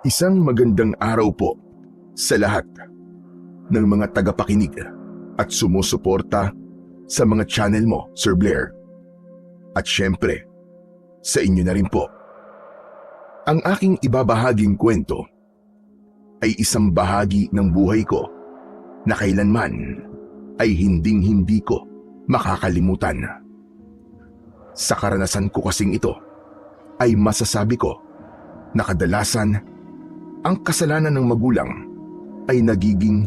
Isang magandang araw po sa lahat ng mga tagapakinig at sumusuporta sa mga channel mo, Sir Blair. At syempre, sa inyo na rin po. Ang aking ibabahaging kwento ay isang bahagi ng buhay ko na kailanman ay hinding-hindi ko makakalimutan. Sa karanasan ko kasing ito ay masasabi ko na kadalasan ang kasalanan ng magulang ay nagiging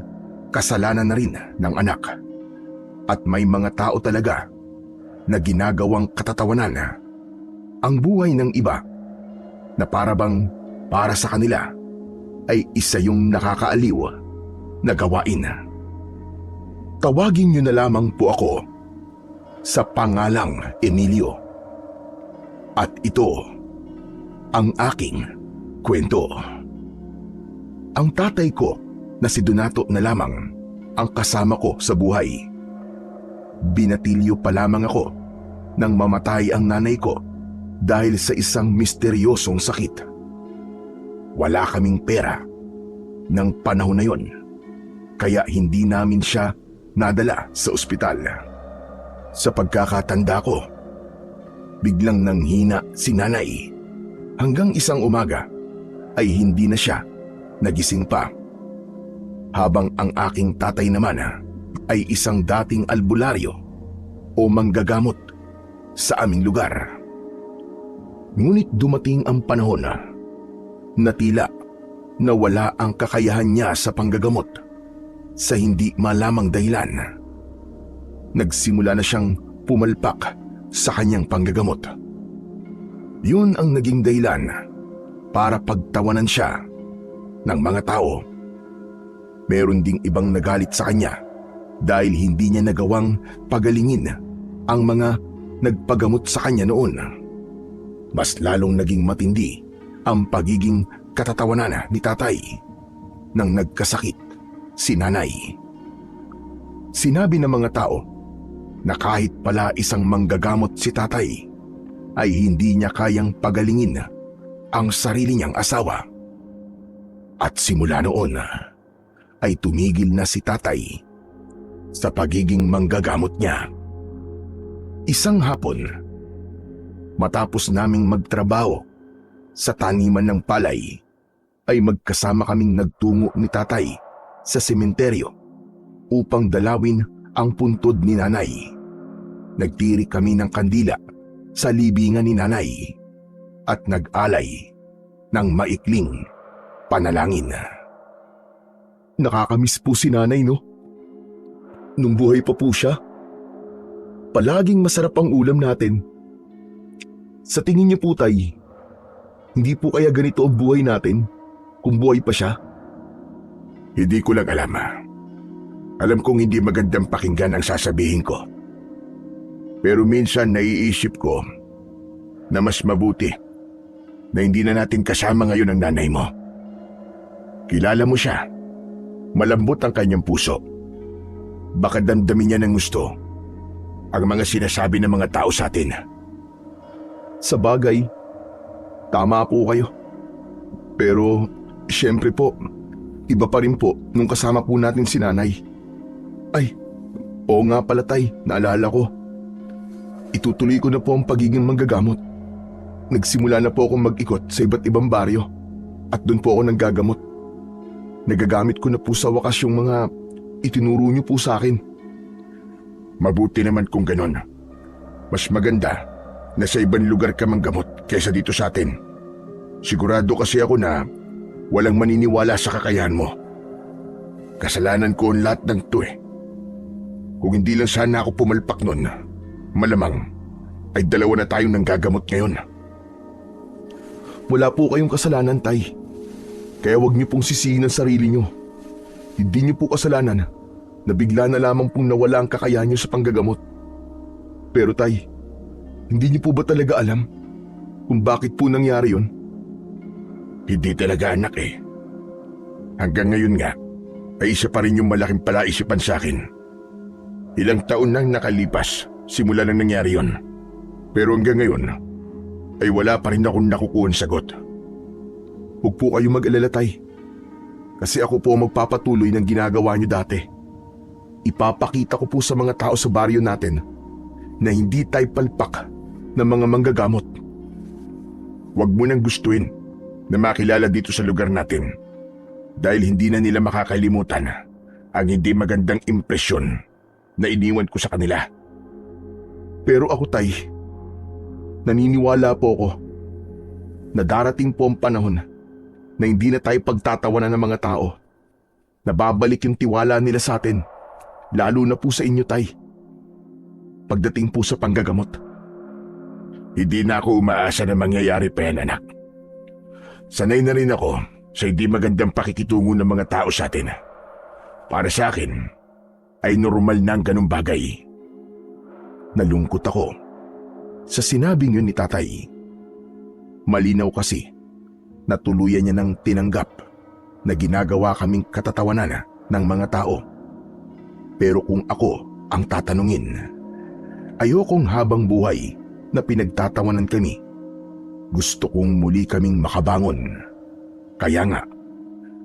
kasalanan na rin ng anak. At may mga tao talaga na ginagawang katatawanan ang buhay ng iba na parabang para sa kanila ay isa yung nakakaaliw na gawain. Tawagin niyo na lamang po ako sa pangalang Emilio. At ito ang aking kwento. Ang tatay ko na si Donato na lamang ang kasama ko sa buhay. Binatilyo pa lamang ako nang mamatay ang nanay ko dahil sa isang misteryosong sakit. Wala kaming pera ng panahon na yon, kaya hindi namin siya nadala sa ospital. Sa pagkakatanda ko, biglang nanghina si nanay hanggang isang umaga ay hindi na siya nagising pa. Habang ang aking tatay naman ay isang dating albularyo o manggagamot sa aming lugar. Ngunit dumating ang panahon na tila nawala ang kakayahan niya sa panggagamot sa hindi malamang dahilan. Nagsimula na siyang pumalpak sa kanyang panggagamot. Yun ang naging dahilan para pagtawanan siya ng mga tao. Meron ding ibang nagalit sa kanya dahil hindi niya nagawang pagalingin ang mga nagpagamot sa kanya noon. Mas lalong naging matindi ang pagiging katatawanan ni tatay nang nagkasakit si nanay. Sinabi ng mga tao na kahit pala isang manggagamot si tatay ay hindi niya kayang pagalingin ang sarili niyang asawa. At simula noon ay tumigil na si tatay sa pagiging manggagamot niya. Isang hapon, matapos naming magtrabaho sa taniman ng palay, ay magkasama kaming nagtungo ni tatay sa sementeryo upang dalawin ang puntod ni nanay. Nagtiri kami ng kandila sa libingan ni nanay at nag-alay ng maikling panalangin. Nakakamiss po si nanay, no? Nung buhay pa po siya, palaging masarap ang ulam natin. Sa tingin niyo po, tay, hindi po kaya ganito ang buhay natin kung buhay pa siya? Hindi ko lang alam. Alam kong hindi magandang pakinggan ang sasabihin ko. Pero minsan naiisip ko na mas mabuti na hindi na natin kasama ngayon ang nanay mo. Kilala mo siya. Malambot ang kanyang puso. Baka damdamin niya ng gusto ang mga sinasabi ng mga tao sa atin. Sa bagay, tama po kayo. Pero, syempre po, iba pa rin po nung kasama po natin si nanay. Ay, oo nga pala tay, naalala ko. Itutuloy ko na po ang pagiging manggagamot. Nagsimula na po akong mag-ikot sa iba't ibang baryo at doon po ako nanggagamot. Nagagamit ko na po sa wakas yung mga itinuro niyo po sa akin. Mabuti naman kung ganon. Mas maganda na sa ibang lugar ka manggamot kaysa dito sa atin. Sigurado kasi ako na walang maniniwala sa kakayahan mo. Kasalanan ko ang lahat ng to eh. Kung hindi lang sana ako pumalpak nun, malamang ay dalawa na tayong nanggagamot ngayon. Wala po kayong kasalanan, tay. Kaya huwag niyo pong sisihin ang sarili niyo. Hindi niyo po kasalanan na bigla na lamang pong nawala ang kakayahan niyo sa panggagamot. Pero tay, hindi niyo po ba talaga alam kung bakit po nangyari yun? Hindi talaga anak eh. Hanggang ngayon nga, ay isa pa rin yung malaking palaisipan sa akin. Ilang taon nang nakalipas simula nang nangyari yon. Pero hanggang ngayon, ay wala pa rin akong nakukuhang sagot. Huwag po kayo mag-alala, Tay. Kasi ako po ang magpapatuloy ng ginagawa niyo dati. Ipapakita ko po sa mga tao sa baryo natin na hindi tayo palpak ng mga manggagamot. Huwag mo nang gustuin na makilala dito sa lugar natin dahil hindi na nila makakalimutan ang hindi magandang impresyon na iniwan ko sa kanila. Pero ako, Tay, naniniwala po ako na darating po ang panahon na hindi na tayo pagtatawanan ng mga tao. Nababalik yung tiwala nila sa atin, lalo na po sa inyo, Tay. Pagdating po sa panggagamot. Hindi na ako umaasa na mangyayari pa yan, anak. Sanay na rin ako sa hindi magandang pakikitungo ng mga tao sa atin. Para sa akin, ay normal na ang ganung bagay. Nalungkot ako sa sinabing yun ni Tatay. Malinaw kasi na tuluyan niya nang tinanggap na ginagawa kaming katatawanan ng mga tao. Pero kung ako ang tatanungin, ayokong habang buhay na pinagtatawanan kami. Gusto kong muli kaming makabangon. Kaya nga,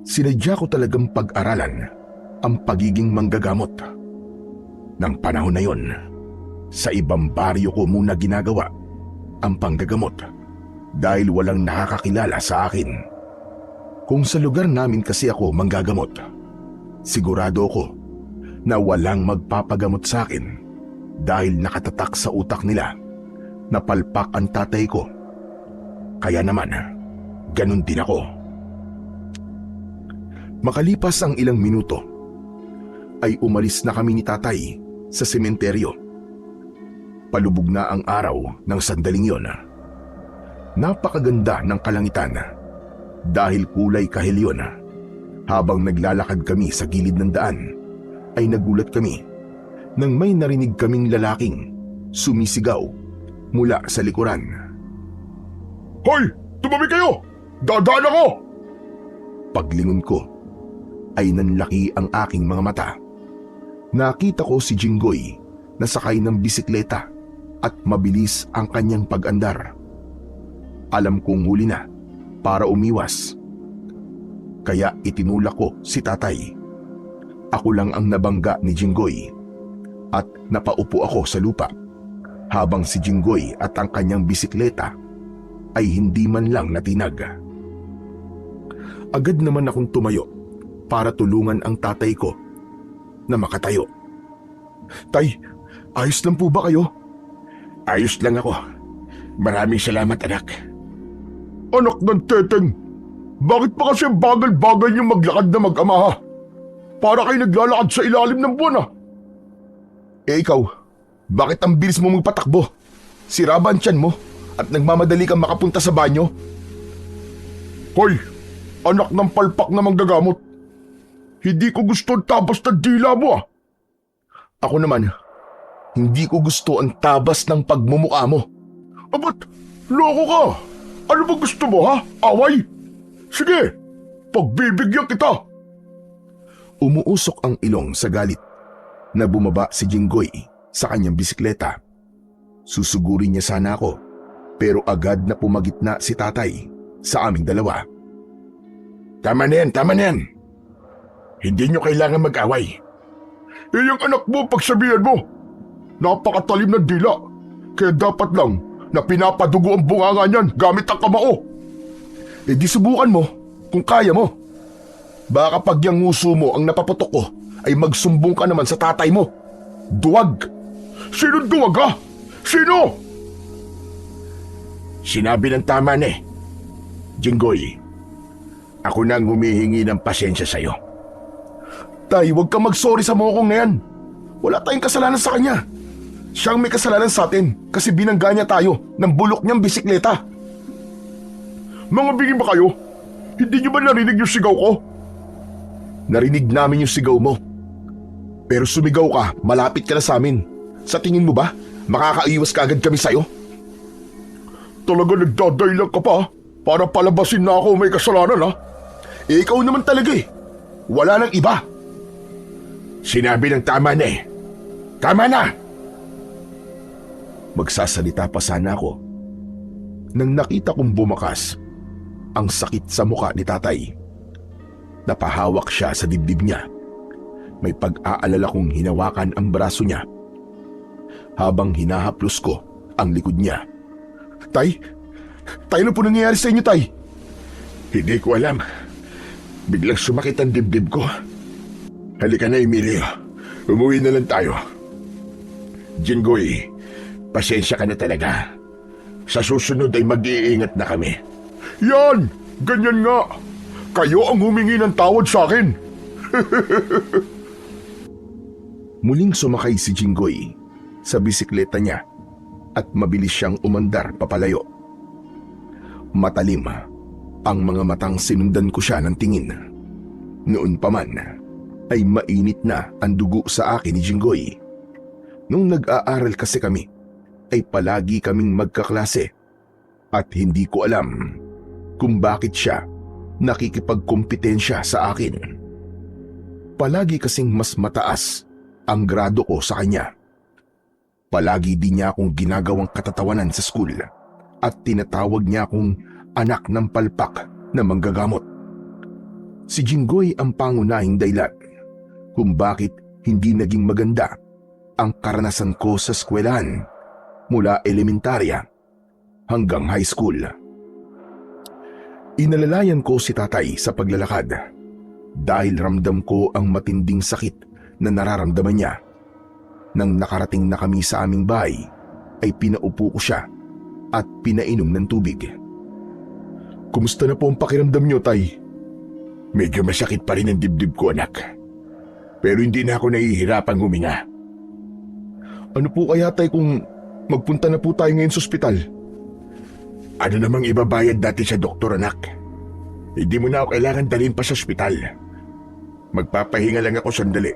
sinadya ko talagang pag-aralan ang pagiging manggagamot. Nang panahon na yon, sa ibang baryo ko muna ginagawa ang panggagamot dahil walang nakakakilala sa akin. Kung sa lugar namin kasi ako manggagamot, sigurado ko na walang magpapagamot sa akin dahil nakatatak sa utak nila na palpak ang tatay ko. Kaya naman, ganun din ako. Makalipas ang ilang minuto, ay umalis na kami ni Tatay sa sementeryo. Palubog na ang araw ng sandaling yon. Napakaganda ng kalangitan dahil kulay kahilyon. Habang naglalakad kami sa gilid ng daan, ay nagulat kami nang may narinig kaming lalaking sumisigaw mula sa likuran. Hoy! Tumabi kayo! Dadaan ako! Paglingon ko, ay nanlaki ang aking mga mata. Nakita ko si Jinggoy na sakay ng bisikleta at mabilis ang kanyang pag-andar. Alam kong huli na para umiwas. Kaya itinulak ko si Tatay. Ako lang ang nabangga ni Jinggoy at napaupo ako sa lupa habang si Jinggoy at ang kanyang bisikleta ay hindi man lang natinag. Agad naman akong tumayo para tulungan ang tatay ko na makatayo. Tay, ayos lang po ba kayo? Ayos lang ako. Maraming salamat, anak. Anak ng teteng, bakit pa kasi bagal-bagal niyong maglakad na mag-ama ha? Para kayo naglalakad sa ilalim ng buwan ha? Eh ikaw, bakit ang bilis mo magpatakbo? Sira ba ang tiyan mo at nagmamadali kang makapunta sa banyo? Hoy, anak ng palpak na manggagamot. Hindi ko gusto ang tabas ng dila mo ah. Ako naman, hindi ko gusto ang tabas ng pagmumukha mo. Abat, loko ka. Ano ba gusto mo ha? Away? Sige, pagbibigyan kita. Umuusok ang ilong sa galit na bumaba si Jinggoy sa kanyang bisikleta. Susugurin niya sana ako pero agad na pumagitna si Tatay sa aming dalawa. Tama na yan, tama na yan. Hindi nyo kailangan mag-away. Eh yung anak mo pagsabihan mo. Napakatalim ng dila. Kaya dapat lang na pinapadugo ang bunganga niyan gamit ang kamao. Eh di subukan mo kung kaya mo. Baka pag yung nguso mo ang napaputok ko ay magsumbong ka naman sa tatay mo. Duwag! Sino duwag ha? Sino? Sinabi ng tama na eh. Jinggoy, ako na ang humihingi ng pasensya sa'yo. Tay, huwag kang mag-sorry sa mokong na yan. Wala tayong kasalanan sa kanya. Siyang may kasalanan sa atin kasi binangga niya tayo ng bulok niyang bisikleta. Mga bingin ba kayo? Hindi niyo ba narinig yung sigaw ko? Narinig namin yung sigaw mo. Pero sumigaw ka, malapit ka na sa amin. Sa tingin mo ba, makakaiwas ka agad kami sa'yo? Talaga nagdadailan ka pa para palabasin na ako may kasalanan ha? Eh ikaw naman talaga eh. Wala nang iba. Sinabi ng tama na eh. Tama na! Magsasalita pa sana ako nang nakita kong bumakas ang sakit sa muka ni tatay. Napahawak siya sa dibdib niya. May pag-aalala kong hinawakan ang braso niya habang hinahaplos ko ang likod niya. Tay? Tay, ano po nangyayari sa inyo, Tay? Hindi ko alam. Biglang sumakit ang dibdib ko. Halika na, Emilio. Umuwi na lang tayo. Jinggoy, pasensya ka na talaga. Sa susunod ay mag-iingat na kami. Yan! Ganyan nga! Kayo ang humingi ng tawad sa akin. Muling sumakay si Jinggoy sa bisikleta niya at mabilis siyang umandar papalayo. Matalim ang mga matang sinundan ko siya ng tingin. Noon pa man ay mainit na ang dugo sa akin ni Jinggoy. Nung nag-aaral kasi kami ay palagi kaming magkaklase at hindi ko alam kung bakit siya nakikipagkompetensya sa akin. Palagi kasing mas mataas ang grado ko sa kanya. Palagi din niya akong ginagawang katatawanan sa school at tinatawag niya akong anak ng palpak na manggagamot. Si Jinggoy ang pangunahing dahilan kung bakit hindi naging maganda ang karanasan ko sa eskwelahan mula elementarya hanggang high school. Inalalayan ko si tatay sa paglalakad dahil ramdam ko ang matinding sakit na nararamdaman niya. Nang nakarating na kami sa aming bahay, ay pinaupo ko siya at pinainom ng tubig. Kumusta na po ang pakiramdam niyo, Tay? Medyo masakit pa rin ang dibdib ko, anak. Pero hindi na ako nahihirapang huminga. Ano po kaya, Tay, kung magpunta na po tayo ngayon sa ospital? Ano namang ibabayad natin sa doktor, anak? Hindi mo na ako kailangan dalhin pa sa ospital. Magpapahinga lang ako sandali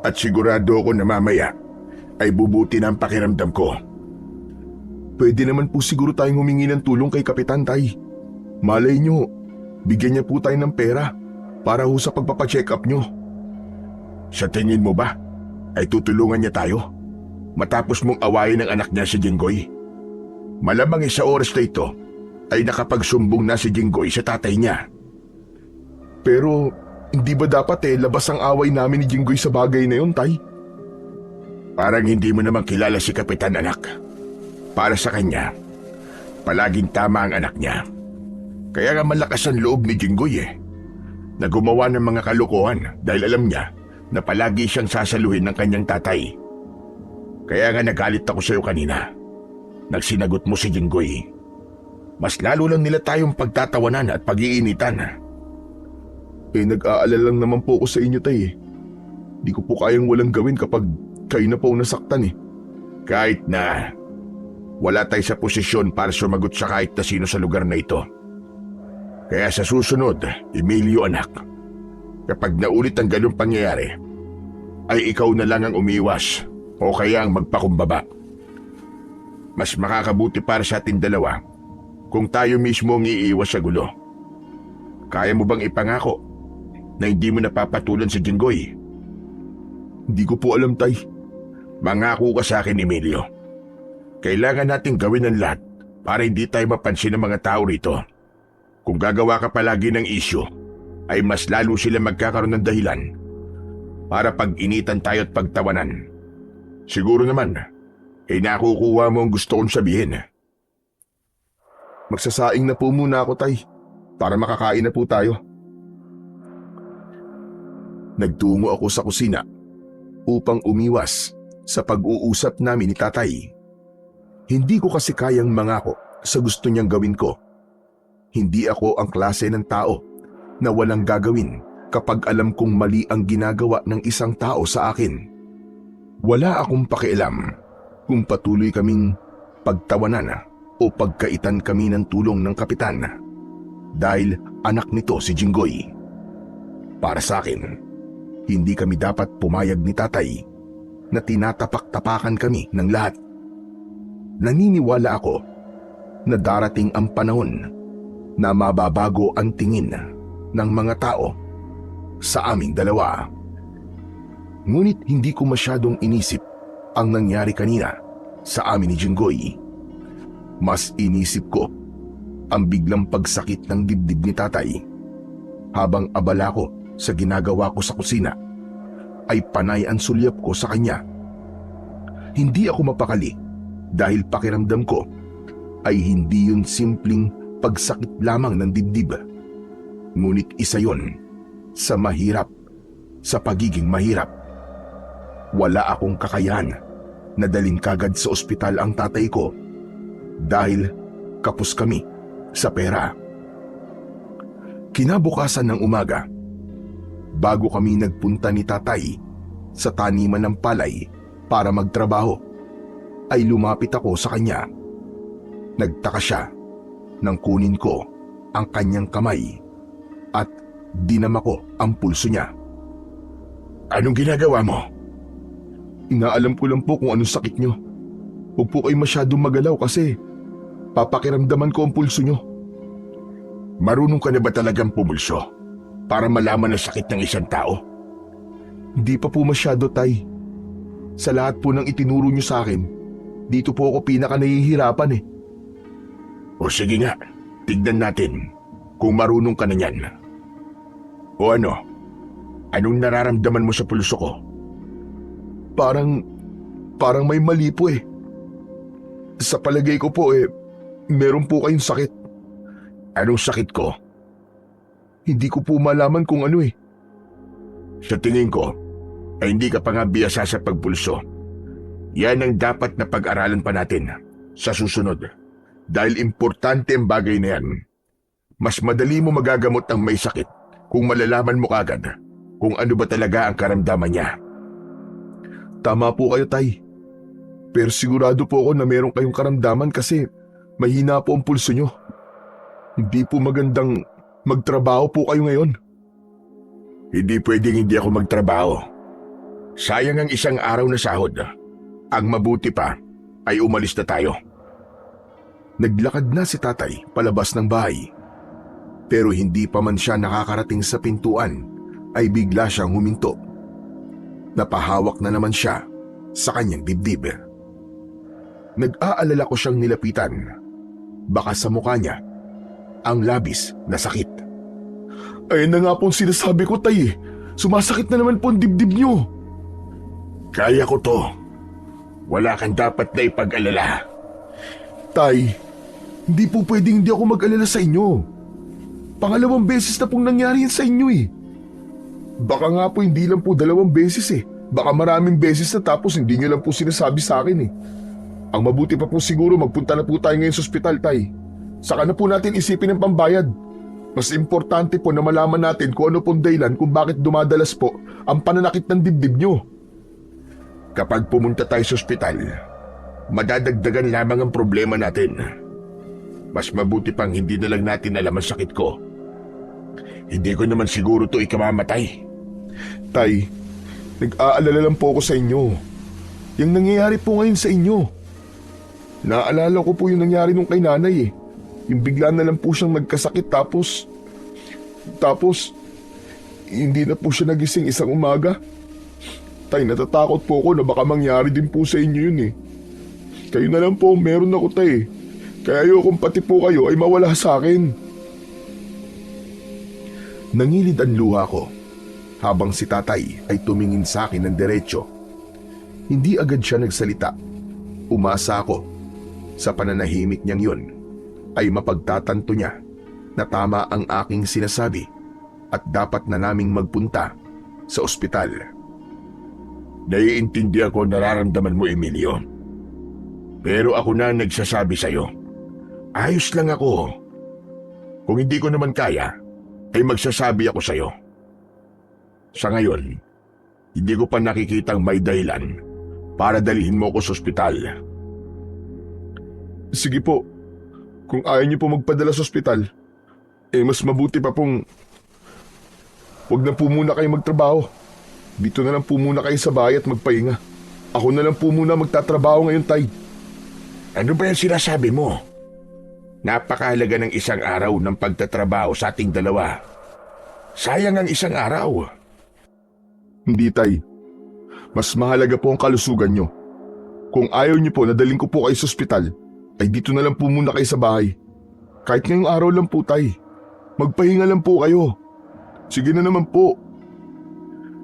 at sigurado ako na mamaya ay bubuti na ang pakiramdam ko. Pwede naman po siguro tayong humingi ng tulong kay Kapitan, Tay. Malay nyo, bigyan niya po tayo ng pera para ho sa pagpapacheck up nyo. Sa tingin mo ba ay tutulungan niya tayo matapos mong awayin ang anak niya si Jinggoy? Malamang sa oras na ito ay nakapagsumbong na si Jinggoy sa tatay niya. Pero hindi ba dapat labas ang away namin ni Jinggoy sa bagay na yun, Tay? Parang hindi mo naman kilala si Kapitan, anak. Para sa kanya, palaging tama ang anak niya. Kaya nga malakas ang loob ni Jinggoy na gumawa ng mga kalokohan dahil alam niya na palagi siyang sasaluhin ng kanyang tatay. Kaya nga nagalit ako sa iyo kanina. Nagsinagot mo si Jinggoy. Mas lalo lang nila tayong pagtatawanan at pag-iinitan. Nag-aalala lang naman po ako sa inyo, Tay. Di ko po kayang walang gawin kapag kayo na po nasaktan . Kahit na wala tayo sa posisyon para sumagot sa kahit na sino sa lugar na ito. Kaya sa susunod, Emilio, anak, kapag naulit ang ganung pangyayari, ay ikaw na lang ang umiwas o kaya ang magpakumbaba. Mas makakabuti para sa ating dalawa kung tayo mismo ang iiwas sa gulo. Kaya mo bang ipangako na hindi mo napapatulan si Jinggoy? Hindi ko po alam, Tay. Mangako ka sa akin, Emilio. Kailangan nating gawin ang lahat para hindi tayo mapansin ng mga tao rito. Kung gagawa ka palagi ng isyu, ay mas lalo sila magkakaroon ng dahilan para pag-initan tayo at pagtawanan. Siguro naman, nakukuha mo ang gusto kong sabihin. Magsasaing na po muna ako, Tay, para makakain na po tayo. Nagtungo ako sa kusina upang umiwas sa pag-uusap namin ni tatay. Hindi ko kasi kayang mangako sa gusto niyang gawin ko. Hindi ako ang klase ng tao na walang gagawin kapag alam kong mali ang ginagawa ng isang tao sa akin. Wala akong pakialam kung patuloy kaming pagtawanan o pagkaitan kami ng tulong ng kapitan dahil anak nito si Jinggoy. Para sa akin, hindi kami dapat pumayag ni tatay na tinatapak-tapakan kami ng lahat. Naniniwala ako na darating ang panahon na mababago ang tingin ng mga tao sa aming dalawa. Ngunit hindi ko masyadong inisip ang nangyari kanina sa amin ni Jinggoy. Mas inisip ko ang biglang pagsakit ng dibdib ni tatay. Habang abala ko sa ginagawa ko sa kusina, ay panay ang sulyap ko sa kanya. Hindi ako mapakali dahil pakiramdam ko ay hindi yun simpleng pagsakit lamang ng dibdib. Ngunit isa yun sa mahirap, sa pagiging mahirap. Wala akong kakayahan na dalhin kagad sa ospital ang tatay ko dahil kapos kami sa pera. Kinabukasan ng umaga, bago kami nagpunta ni tatay sa taniman ng palay para magtrabaho, ay lumapit ako sa kanya. Nagtaka siya nang kunin ko ang kanyang kamay at dinama ko ang pulso niya. Anong ginagawa mo? Inaalam ko lang po kung anong sakit nyo. Huwag po kayo masyadong magalaw kasi papakiramdaman ko ang pulso nyo. Marunong ka na ba talagang pumulso para malaman ang sakit ng isang tao? Hindi pa po masyado, tay. Sa lahat po ng itinuro nyo sa akin, dito po ako pinaka nahihirapan eh. O sige nga, tignan natin kung marunong ka na yan. O ano? Anong nararamdaman mo sa pulso ko? Parang may mali po eh. Sa palagay ko po meron po kayong sakit. Anong sakit ko? Hindi ko po malaman kung ano eh. Sa tingin ko, ay hindi ka pa nga biyasa sa pagpulso. Yan ang dapat na pag-aralan pa natin sa susunod. Dahil importante ang bagay na yan. Mas madali mo magagamot ang may sakit kung malalaman mo kagad kung ano ba talaga ang karamdaman niya. Tama po kayo, tay. Pero sigurado po ako na meron kayong karamdaman kasi mahina po ang pulso nyo. Hindi po magandang magtrabaho po kayo ngayon. Hindi pwedeng hindi ako magtrabaho. Sayang ang isang araw na sahod. Ang mabuti pa ay umalis na tayo. Naglakad na si tatay palabas ng bahay. Pero hindi pa man siya nakakarating sa pintuan ay bigla siyang huminto. Napahawak na naman siya sa kanyang dibdib. Nag-aalala ko siyang nilapitan. Baka sa mukha niya ang labis na sakit. Ayun na nga po ang sinasabi ko, tay. Sumasakit na naman po ang dibdib niyo. Kaya ko to. Wala kang dapat na ipag-alala. Tay, hindi po pwedeng hindi ako mag-alala sa inyo. Pangalawang beses na pong nangyari yan sa inyo eh. Baka nga po hindi lang po 2 beses eh. Baka maraming beses na tapos hindi nyo lang po sinasabi sa akin eh. Ang mabuti pa po siguro magpunta na po tayo ngayon sa ospital, tay. Saka na po natin isipin ang pambayad. Mas importante po na malaman natin kung ano pong dahilan kung bakit dumadalas po ang pananakit ng dibdib nyo. Kapag pumunta tayo sa ospital, madadagdagan lamang ang problema natin. Mas mabuti pang hindi na lang natin alam ang sakit ko. Hindi ko naman siguro to ikamamatay. Tay, nag-aalala lang po ako sa inyo. Yung nangyayari po ngayon sa inyo. Naalala ko po yung nangyari nung kay nanay eh. Yung bigla na lang po siyang nagkasakit tapos hindi na po siya nagising isang umaga. Tay, natatakot po ako na baka mangyari din po sa inyo yun eh. Kayo na lang po, meron ako, tay. Kaya ayokong pati po kayo ay mawala sa akin. Nangilid ang luha ko habang si tatay ay tumingin sa akin ng diretso. Hindi agad siya nagsalita. Umasa ako sa pananahimik niyang yun ay mapagtatanto niya na tama ang aking sinasabi at dapat na naming magpunta sa ospital. Naiintindihan ko nararamdaman mo, Emilio. Pero ako na nagsasabi sa'yo. Ayos lang ako. Kung hindi ko naman kaya, ay magsasabi ako sa'yo. Sa ngayon, hindi ko pa nakikitang may dahilan para dalhin mo ko sa ospital. Sige po, kung ayaw niyo po magpadala sa ospital, mas mabuti pa pong huwag na po muna kayo magtrabaho. Dito na lang po muna kayo sa bahay at magpahinga. Ako na lang po muna magtatrabaho ngayon, tay. Ano ba yung sinasabi mo? Napakahalaga ng isang araw ng pagtatrabaho sa ating dalawa. Sayang ang isang araw. Hindi, tay. Mas mahalaga po ang kalusugan nyo. Kung ayaw niyo po na dalhin ko po kayo sa ospital, ay dito na lang po muna kayo sa bahay. Kahit ngayong araw lang po, Tay. Magpahinga lang po kayo. Sige na naman po.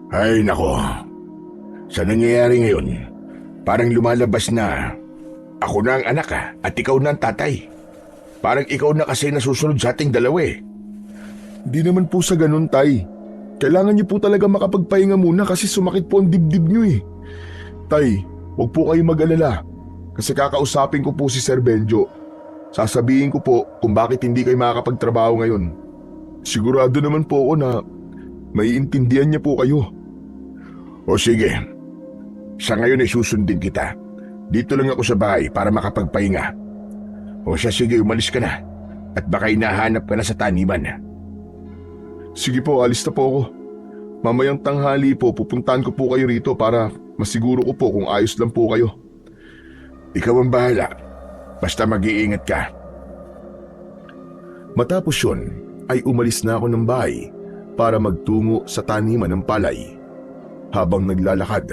Ay nako, sa nangyayari ngayon, parang lumalabas na ako na ang anak at ikaw na ang tatay. Parang ikaw na kasi nasusunod sa ating dalawa eh. Di naman po sa ganun, Tay. Kailangan niyo po talaga makapagpahinga muna kasi sumakit po ang dibdib niyo eh. Tay, huwag po kayo mag-alala. Kasi kakausapin ko po si Sir Benjo. Sasabihin ko po kung bakit hindi kayo makakapagtrabaho ngayon. Sigurado naman po ako na maiintindihan niya po kayo. O sige, sa ngayon ay susundin kita. Dito lang ako sa bahay para makapagpahinga. O siya, sige, umalis ka na. At baka hinahanap ka na sa taniman. Sige po, alis na po ako. Mamayang tanghali po, pupuntahan ko po kayo rito para masiguro ko po kung ayos lang po kayo. Ikaw ang bahala. Basta mag-iingat ka. Matapos yun, ay umalis na ako ng bahay para magtungo sa taniman ng palay. Habang naglalakad,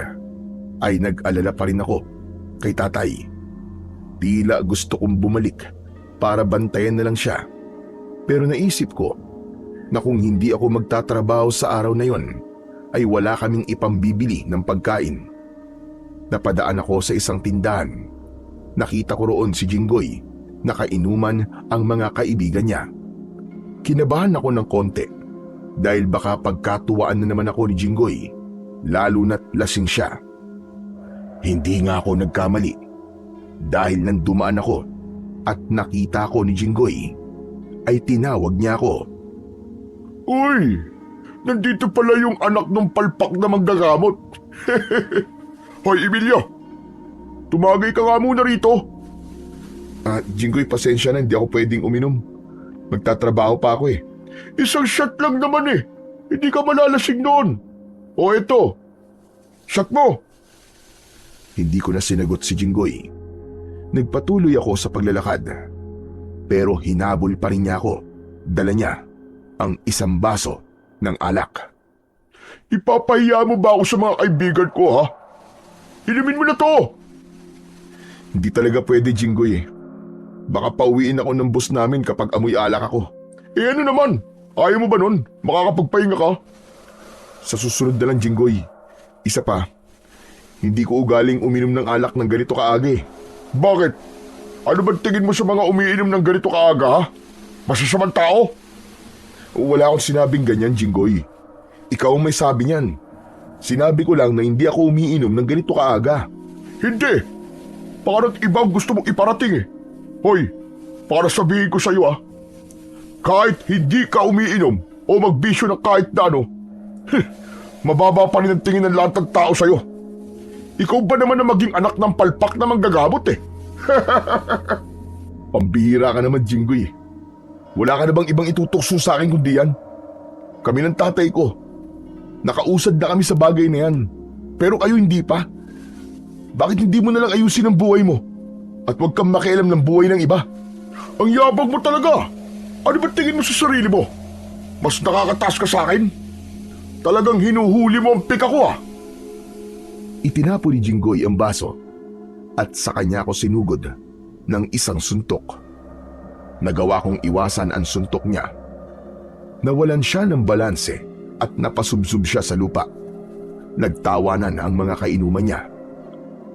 ay nag-alala pa rin ako kay tatay. Tila gusto kong bumalik para bantayan na lang siya. Pero naisip ko na kung hindi ako magtatrabaho sa araw na yon, ay wala kaming ipambibili ng pagkain. Napadaan ako sa isang tindahan. Nakita ko roon si Jinggoy, nakainuman ang mga kaibigan niya. Kinabahan ako ng konti dahil baka pagkatuwaan na naman ako ni Jinggoy, lalo na't lasing siya. Hindi nga ako nagkamali dahil nang dumaan ako at nakita ko ni Jinggoy, ay tinawag niya ako. Uy! Nandito pala yung anak ng palpak na manggagamot. Hoy, Emilio! Tumagay ka nga muna rito. Jinggoy, pasensya na, hindi ako pwedeng uminom. Magtatrabaho pa ako eh. Isang shot lang naman eh. Hindi ka malalasing noon. O eto, shot mo. Hindi ko na sinagot si Jinggoy. Nagpatuloy ako sa paglalakad. Pero hinabol pa rin niya ako. Dala niya ang isang baso ng alak. Ipapahiya mo ba ako sa mga kaibigan ko, ha? Inumin mo na to. Hindi talaga pwede, Jinggoy eh. Baka pauwiin ako ng boss namin kapag amoy alak ako. Eh ano naman? Ayaw mo ba nun? Makakapagpahinga ka? Sa susunod na lang, Jinggoy. Isa pa, hindi ko ugaling uminom ng alak ng ganito kaaga eh. Bakit? Ano ba tingin mo sa mga umiinom ng ganito kaaga, ha? Masasamang tao? Wala akong sinabing ganyan, Jinggoy. Ikaw ang may sabi niyan. Sinabi ko lang na hindi ako umiinom ng ganito kaaga. Hindi! Parang ibang gusto mong iparating eh. Hoy, para sabihin ko sa'yo kahit hindi ka umiinom o magbisyo ng kahit na ano, mababa pa rin ang tingin ng lahat ng tao sa'yo. Ikaw ba naman na maging anak ng palpak na manggagamot eh? Pambihira ka naman, Jinggoy. Wala ka na bang ibang itutukso sa akin kundi yan? Kami ng tatay ko. Nakausad na kami sa bagay na yan. Pero kayo hindi pa. Bakit hindi mo na lang ayusin ang buhay mo? At huwag kang makialam ng buhay ng iba. Ang yabang mo talaga! Ano ba tingin mo sa sarili mo? Mas nakakataas ka sa akin? Talagang hinuhuli mo ang pika ko Itinapo ni Jinggoy ang baso at sa kanya ko sinugod ng isang suntok. Nagawa kong iwasan ang suntok niya. Nawalan siya ng balanse at napasubsob siya sa lupa. Nagtawanan ang mga kainuman niya.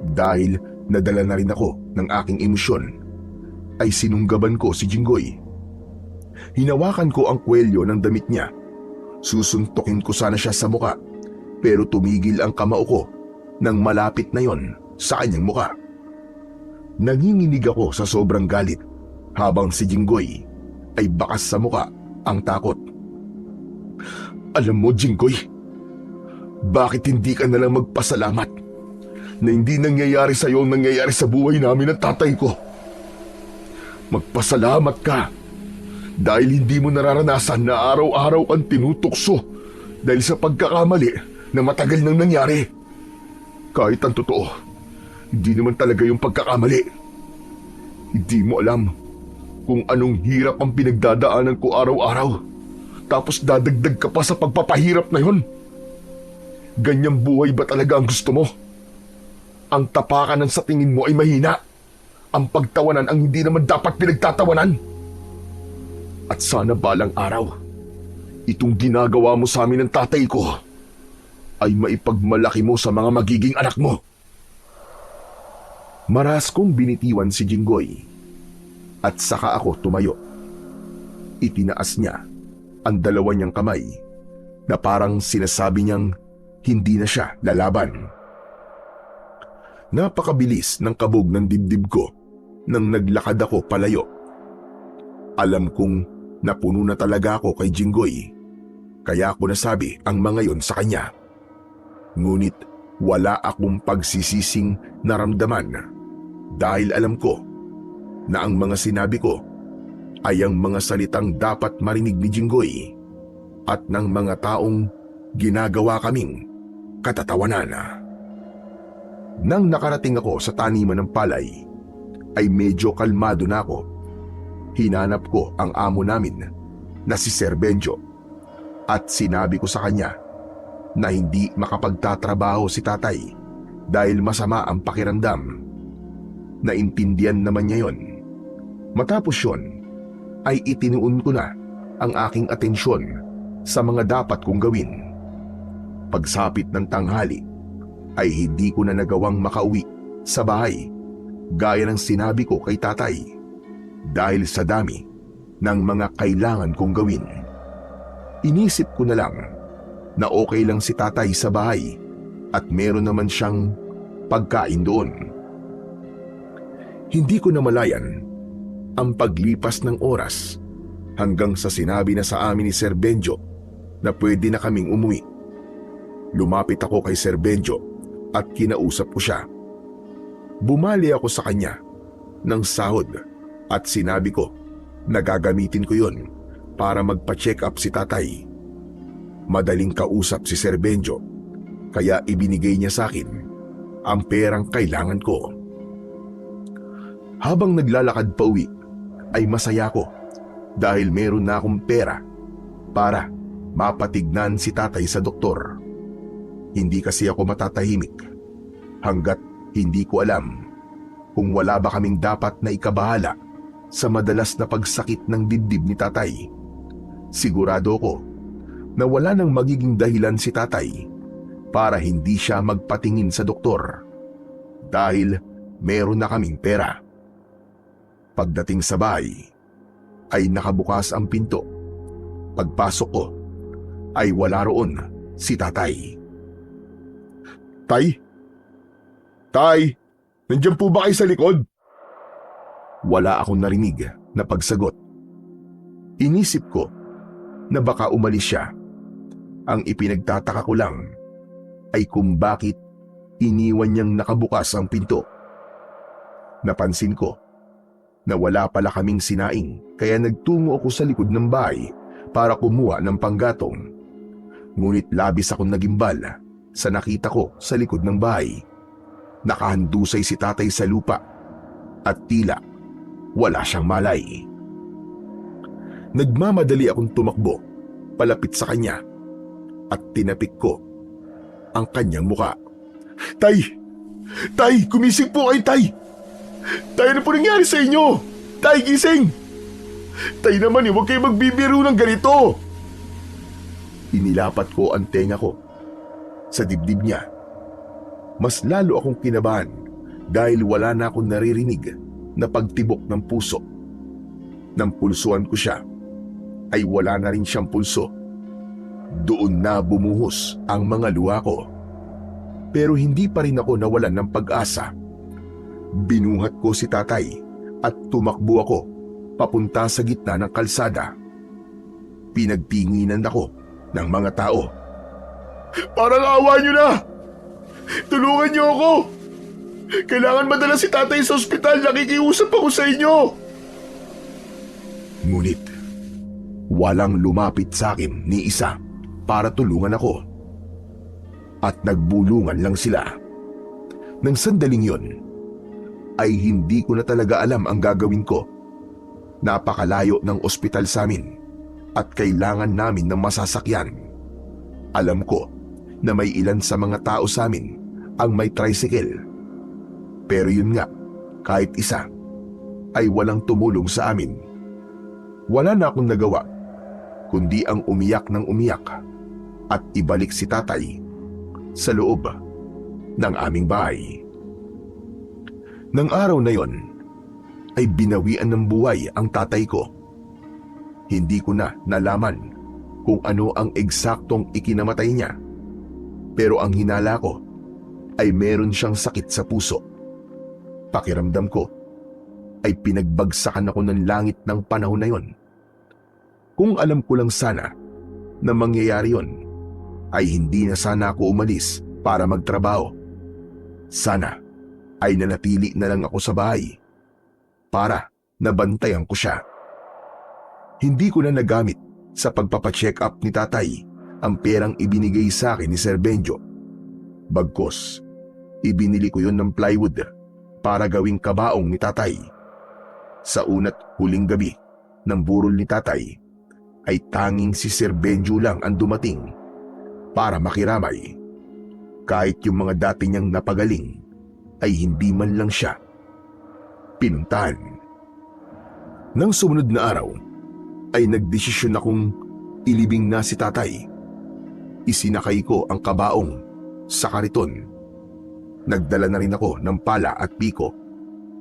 Dahil nadala na rin ako ng aking emosyon, ay sinunggaban ko si Jinggoy. Hinawakan ko ang kwelyo ng damit niya. Susuntukin ko sana siya sa muka, pero tumigil ang kamao ko nang malapit na yon sa kanyang muka. Nanginginig ako sa sobrang galit habang si Jinggoy ay bakas sa muka ang takot. Alam mo, Jinggoy, bakit hindi ka nalang magpasalamat na hindi nangyayari sa iyo ang nangyayari sa buhay namin ng tatay ko? Magpasalamat ka dahil hindi mo nararanasan na araw-araw ang tinutukso dahil sa pagkakamali na matagal nang nangyari. Kahit ang totoo, hindi naman talaga yung pagkakamali. Hindi mo alam kung anong hirap ang pinagdadaanan ko araw-araw, tapos dadagdag ka pa sa pagpapahirap na yon. Ganyang buhay ba talaga ang gusto mo? Ang tapakanan sa tingin mo ay mahina. Ang pagtawanan ang hindi naman dapat pinagtatawanan. At sana balang araw, itong ginagawa mo sa amin ng tatay ko ay maipagmalaki mo sa mga magiging anak mo. Maras kong binitiwan si Jinggoy at saka ako tumayo. Itinaas niya ang dalawa niyang kamay na parang sinasabi niyang hindi na siya lalaban. Napakabilis ng kabog ng dibdib ko nang naglakad ako palayo. Alam kong napuno na talaga ako kay Jinggoy, kaya ako nasabi ang mga yon sa kanya. Ngunit wala akong pagsisising naramdaman dahil alam ko na ang mga sinabi ko ay ang mga salitang dapat marinig ni Jinggoy at ng mga taong ginagawa kaming katatawanan. Nang nakarating ako sa taniman ng palay, ay medyo kalmado na ako. Hinanap ko ang amo namin na si Sir Benjo at sinabi ko sa kanya na hindi makapagtatrabaho si tatay dahil masama ang pakiramdam. Naintindihan naman niya yon. Matapos yon, ay itinuon ko na ang aking atensyon sa mga dapat kong gawin. Pagsapit ng tanghali, ay hindi ko na nagawang makauwi sa bahay gaya ng sinabi ko kay tatay dahil sa dami ng mga kailangan kong gawin. Inisip ko na lang na okay lang si tatay sa bahay at meron naman siyang pagkain doon. Hindi ko namalayan ang paglipas ng oras hanggang sa sinabi na sa amin ni Sir Benjo na pwede na kaming umuwi. Lumapit ako kay Sir Benjo at kinausap ko siya. Bumali ako sa kanya ng sahod at sinabi ko na gagamitin ko yon para magpa-check up si tatay. Madaling kausap si Sir Benjo kaya ibinigay niya sa akin ang perang kailangan ko. Habang naglalakad pa uwi ay masaya ko dahil meron na akong pera para mapatignan si tatay sa doktor. Hindi kasi ako matatahimik hanggat hindi ko alam kung wala ba kaming dapat na ikabahala sa madalas na pagsakit ng dibdib ni tatay. Sigurado ko na wala nang magiging dahilan si tatay para hindi siya magpatingin sa doktor dahil meron na kaming pera. Pagdating sa bahay ay nakabukas ang pinto. Pagpasok ko ay wala roon si tatay. Tay? Tay, nandiyan po ba kayo sa likod? Wala akong narinig na pagsagot. Inisip ko na baka umalis siya. Ang ipinagtataka ko lang ay kung bakit iniwan niyang nakabukas ang pinto. Napansin ko na wala pala kaming sinaing kaya nagtungo ako sa likod ng bahay para kumuha ng panggatong. Ngunit labis akong nagimbal sa nakita ko sa likod ng bahay. Nakahandusay si tatay sa lupa at tila wala siyang malay. Nagmamadali akong tumakbo palapit sa kanya at tinapik ko ang kanyang muka. Tay! Tay! Gumising po kayo, tay! Tay, ano po nangyari sa inyo? Tay, gising! Tay naman huwag kayo magbibiro ng ganito! Inilapat ko ang tenga ko sa dibdib niya. Mas lalo akong kinabahan dahil wala na akong naririnig na pagtibok ng puso. Nang pulsuan ko siya, ay wala na rin siyang pulso. Doon na bumuhos ang mga luha ko. Pero hindi pa rin ako nawalan ng pag-asa. Binuhat ko si tatay at tumakbo ako papunta sa gitna ng kalsada. Pinagtinginan ako ng mga tao. Parang awa niyo na! Tulungan niyo ako! Kailangan madala si tatay sa ospital. Nakikiusap ako sa inyo! Ngunit walang lumapit sa akin ni isa para tulungan ako. At nagbulungan lang sila. Nang sandaling yon, ay hindi ko na talaga alam ang gagawin ko. Napakalayo ng ospital sa amin at kailangan namin ng masasakyan. Alam ko na may ilan sa mga tao sa amin ang may tricycle. Pero yun nga, kahit isa, ay walang tumulong sa amin. Wala na akong nagawa kundi ang umiyak ng umiyak at ibalik si tatay sa loob ng aming bahay. Nang araw na yon ay binawian ng buhay ang tatay ko. Hindi ko na nalaman kung ano ang eksaktong ikinamatay niya, pero ang hinala ko ay meron siyang sakit sa puso. Pakiramdam ko ay pinagbagsakan ako ng langit ng panahon na yon. Kung alam ko lang sana na mangyayari yon, ay hindi na sana ako umalis para magtrabaho. Sana ay nanatili na lang ako sa bahay para nabantayan ko siya. Hindi ko na nagamit sa pagpapacheck up ni tatay ang perang ibinigay sa akin ni Sir Benjo. Bagkus, ibinili ko yon ng plywood para gawing kabaong ni tatay. Sa una't huling gabi ng burol ni tatay, ay tanging si Sir Benjo lang ang dumating para makiramay. Kahit yung mga dati niyang napagaling ay hindi man lang siya pinuntahan. Nang sumunod na araw ay nagdesisyon akong ilibing na si tatay. Isinakay ko ang kabaong sa kariton. Nagdala na rin ako ng pala at piko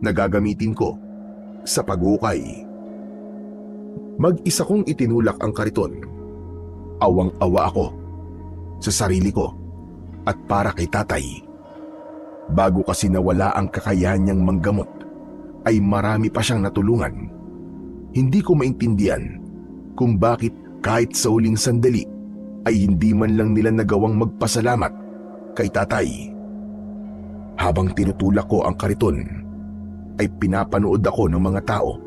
na gagamitin ko sa paghukay. Mag-isa kong itinulak ang kariton. Awang-awa ako sa sarili ko at para kay tatay. Bago kasi nawala ang kakayahan niyang manggamot, ay marami pa siyang natulungan. Hindi ko maintindihan kung bakit kahit sa huling sandali ay hindi man lang nila nagawang magpasalamat kay tatay. Habang tinutulak ko ang kariton, ay pinapanood ako ng mga tao.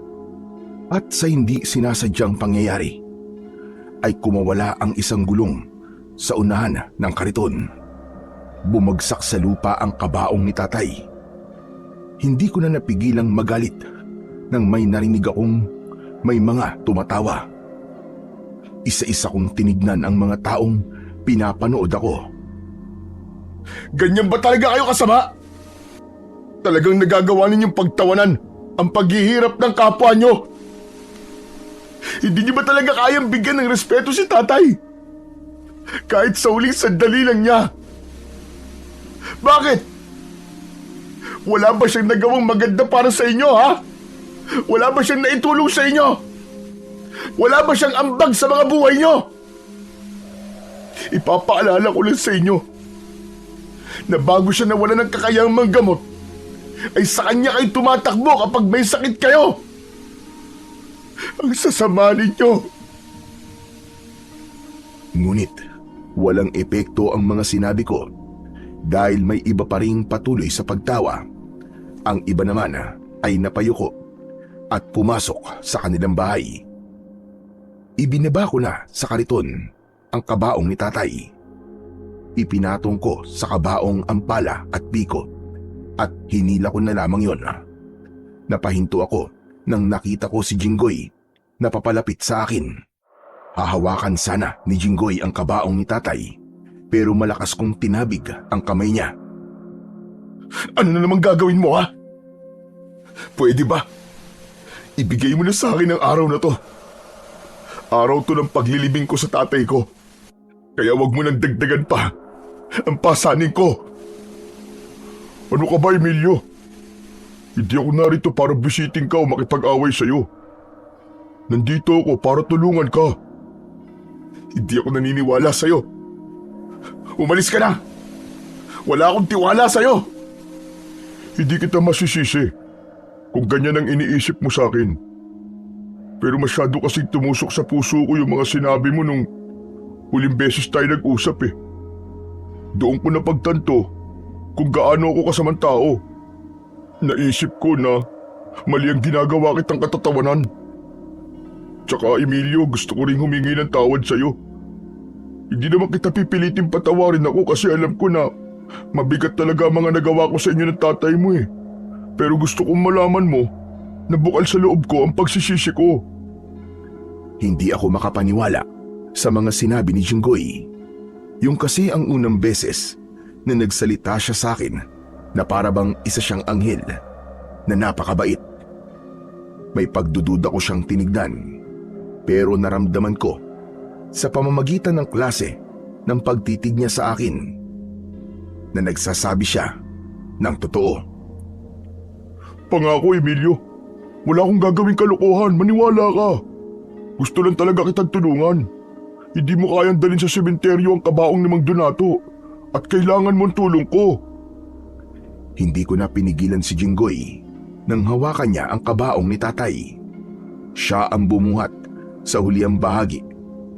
At sa hindi sinasadyang pangyayari, ay kumawala ang isang gulong sa unahan ng kariton. Bumagsak sa lupa ang kabaong ni tatay. Hindi ko na napigilang magalit nang may narinig akong may mga tumatawa. Isa-isa kong tinignan ang mga taong pinapanood ako. Ganyan ba talaga kayo kasama? Talagang nagagawa ninyong pagtawanan ang paghihirap ng kapwa nyo? Hindi niyo ba talaga kayang bigyan ng respeto si tatay? Kahit sa huling sandali lang niya. Bakit? Wala ba siyang nagawang maganda para sa inyo, ha? Wala ba siyang naitulong sa inyo? Wala ba siyang ambag sa mga buhay nyo? Ipapaalala ko lang sa inyo na bago siya nawala ng kakayahang manggamot, ay sa kanya kayo tumatakbo kapag may sakit kayo. Ang sasama ninyo. Ngunit walang epekto ang mga sinabi ko dahil may iba pa ring patuloy sa pagtawa. Ang iba naman ay napayuko at pumasok sa kanilang bahay. Ibinaba ko na sa kariton ang kabaong ni tatay. Ipinatong ko sa kabaong ang pala at piko at hinila ko na lamang yon. Napahinto ako nang nakita ko si Jinggoy na papalapit sa akin. Hahawakan sana ni Jinggoy ang kabaong ni tatay, pero malakas kong tinabig ang kamay niya. Ano na naman gagawin mo, ha? Pwede ba? Ibigay mo na sa akin ang araw na to. Araw to ng paglilibing ko sa tatay ko. Kaya wag mo nang dagdagan pa ang pasanin ko. Ano ka ba, Emilio? Hindi ako narito para bisiting ka o makipag-away sa'yo. Nandito ako para tulungan ka. Hindi ako naniniwala sa'yo. Umalis ka na! Wala akong tiwala sa'yo! Hindi kita masisisi kung ganyan ang iniisip mo sa akin. Pero masyado kasing tumusok sa puso ko yung mga sinabi mo nung huling beses tayo nag-usap eh. Doon ko napagtanto kung gaano ako kasamang tao. Naisip ko na mali ang ginagawa kitang katatawanan. Tsaka Emilio, gusto ko ring humingi ng tawad sa'yo. Hindi naman kita pipilitin patawarin ako kasi alam ko na mabigat talaga ang mga nagawa ko sa inyo ng tatay mo eh. Pero gusto kong malaman mo na bukal sa loob ko ang pagsisisi ko. Hindi ako makapaniwala sa mga sinabi ni Jinggoy. Yung kasi ang unang beses na nagsalita siya sa akin na para bang isa siyang anghel na napakabait. May pagdududa ko siyang tinignan Pero naramdaman ko sa pamamagitan ng klase ng pagtitig niya sa akin na nagsasabi siya ng totoo. Pangako, Emilio. Wala akong gagawing kalokohan. Maniwala ka. Gusto lang talaga kitang tulungan. Hindi mo kayang dalhin sa sementeryo ang kabaong ni Mang Donato at kailangan mo ang tulong ko. Hindi ko na pinigilan si Jinggoy nang hawakan niya ang kabaong ni tatay. Siya ang bumuhat sa huliang bahagi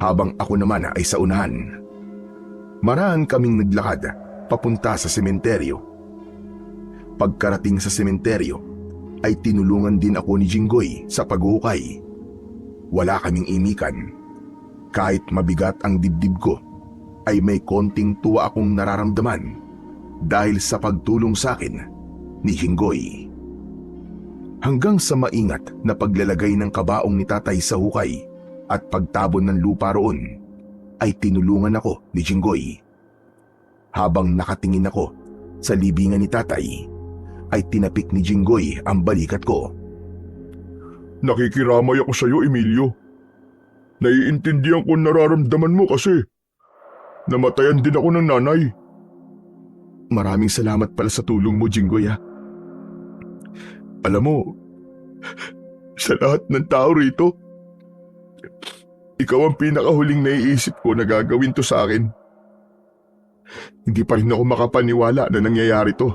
habang ako naman ay sa unahan. Maraan kaming naglakad papunta sa sementeryo. Pagkarating sa sementeryo ay tinulungan din ako ni Jinggoy sa paghuhukay. Wala kaming imikan. Kahit mabigat ang dibdib ko, ay may konting tuwa akong nararamdaman dahil sa pagtulong sa akin ni Jinggoy. Hanggang sa maingat na paglalagay ng kabaong ni tatay sa hukay at pagtabon ng lupa roon, ay tinulungan ako ni Jinggoy. Habang nakatingin ako sa libingan ni tatay, ay tinapik ni Jinggoy ang balikat ko. Nakikiramay ako sa iyo, Emilio. Naiintindihan ko nararamdaman mo kasi namatayan din ako ng nanay. Maraming salamat pala sa tulong mo, Jinggoy, ha. Alam mo, sa lahat ng tao rito, ikaw ang pinakahuling naiisip ko na gagawin to sa akin. Hindi pa rin ako makapaniwala na nangyayari to.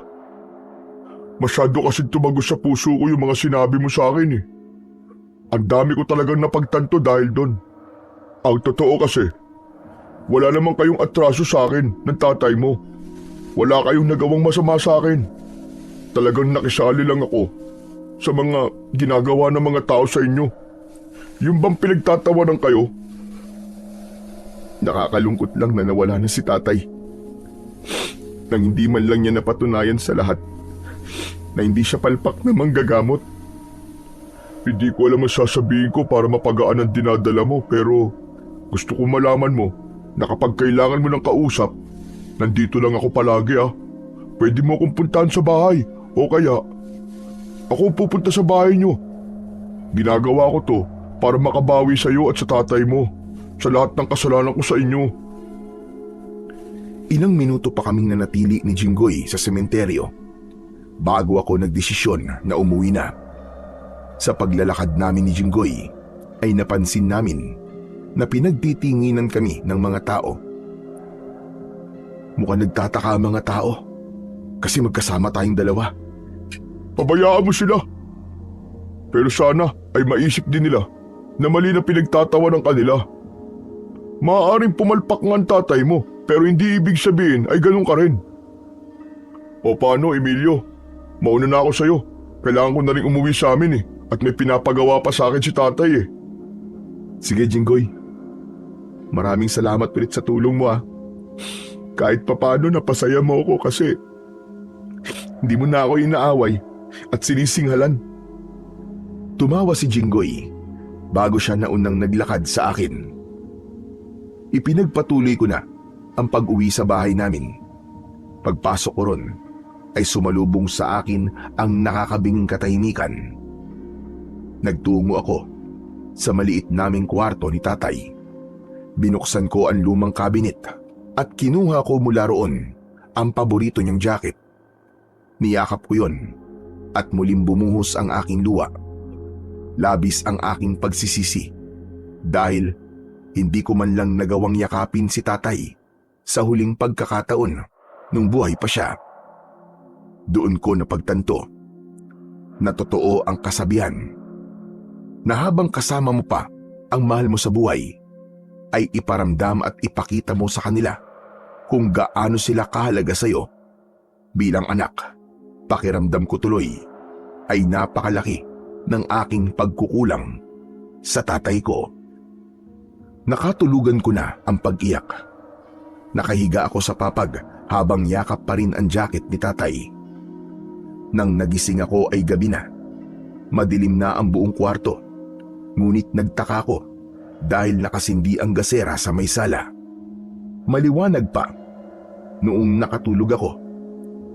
Masyado kasi tumagos sa puso ko yung mga sinabi mo sa akin eh. Ang dami ko talagang napagtanto dahil doon. Ang totoo kasi, wala naman kayong atraso sa akin ng tatay mo. Wala kayong nagawang masama sa akin. Talagang nakisali lang ako sa mga ginagawa ng mga tao sa inyo. Yung bang pinagtatawanan kayo? Nakakalungkot lang na nawala na si tatay. Nang hindi man lang niya napatunayan sa lahat na hindi siya palpak na manggagamot. Hindi ko alam ang sasabihin ko para mapagaan ang dinadala mo pero gusto ko malaman mo na kapag kailangan mo ng kausap, nandito lang ako palagi ah. Pwede mo akong puntahan sa bahay o kaya ako pupunta sa bahay niyo. Ginagawa ko to para makabawi sa iyo at sa tatay mo sa lahat ng kasalanan ko sa inyo. Ilang minuto pa kaming nanatili ni Jinggoy sa sementeryo bago ako nagdesisyon na umuwi na. Sa paglalakad namin ni Jinggoy ay napansin namin na pinagtitinginan kami ng mga tao. Mukhang nagtataka ang mga tao kasi magkasama tayong dalawa. Pabayaan mo sila. Pero sana ay maisip din nila na mali na pinagtatawa ng kanila. Maaaring pumalpak nga ang tatay mo pero hindi ibig sabihin ay ganun ka rin. O paano, Emilio? Mauna na ako sa'yo. Kailangan ko na rin umuwi sa amin eh at may pinapagawa pa sa akin si tatay eh. Sige, Jinggoy. Maraming salamat ulit sa tulong mo ah. Kahit papano napasaya mo ako kasi hindi mo na ako inaaway at sinisinghalan. Tumawa si Jinggoy bago siya naunang naglakad sa akin. Ipinagpatuloy ko na ang pag-uwi sa bahay namin. Pagpasok ko ron ay sumalubong sa akin ang nakakabinging katahimikan. Nagtungo ako sa maliit naming kwarto ni tatay. Binuksan ko ang lumang kabinet at kinuha ko mula roon ang paborito niyang jacket. Niyakap ko yon at muling bumuhos ang aking luha. Labis ang aking pagsisisi dahil hindi ko man lang nagawang yakapin si tatay sa huling pagkakataon nung buhay pa siya. Doon ko napagtanto na totoo ang kasabihan na habang kasama mo pa ang mahal mo sa buhay, ay iparamdam at ipakita mo sa kanila kung gaano sila kahalaga sa iyo. Bilang anak, pakiramdam ko tuloy ay napakalaki ng aking pagkukulang sa tatay ko. Nakatulugan ko na ang pag-iyak. Nakahiga ako sa papag habang yakap pa rin ang jacket ni tatay. Nang nagising ako ay gabi na. Madilim na ang buong kwarto. Ngunit nagtaka ko dahil nakasindi ang gasera sa may sala. Maliwanag pa noong nakatulog ako,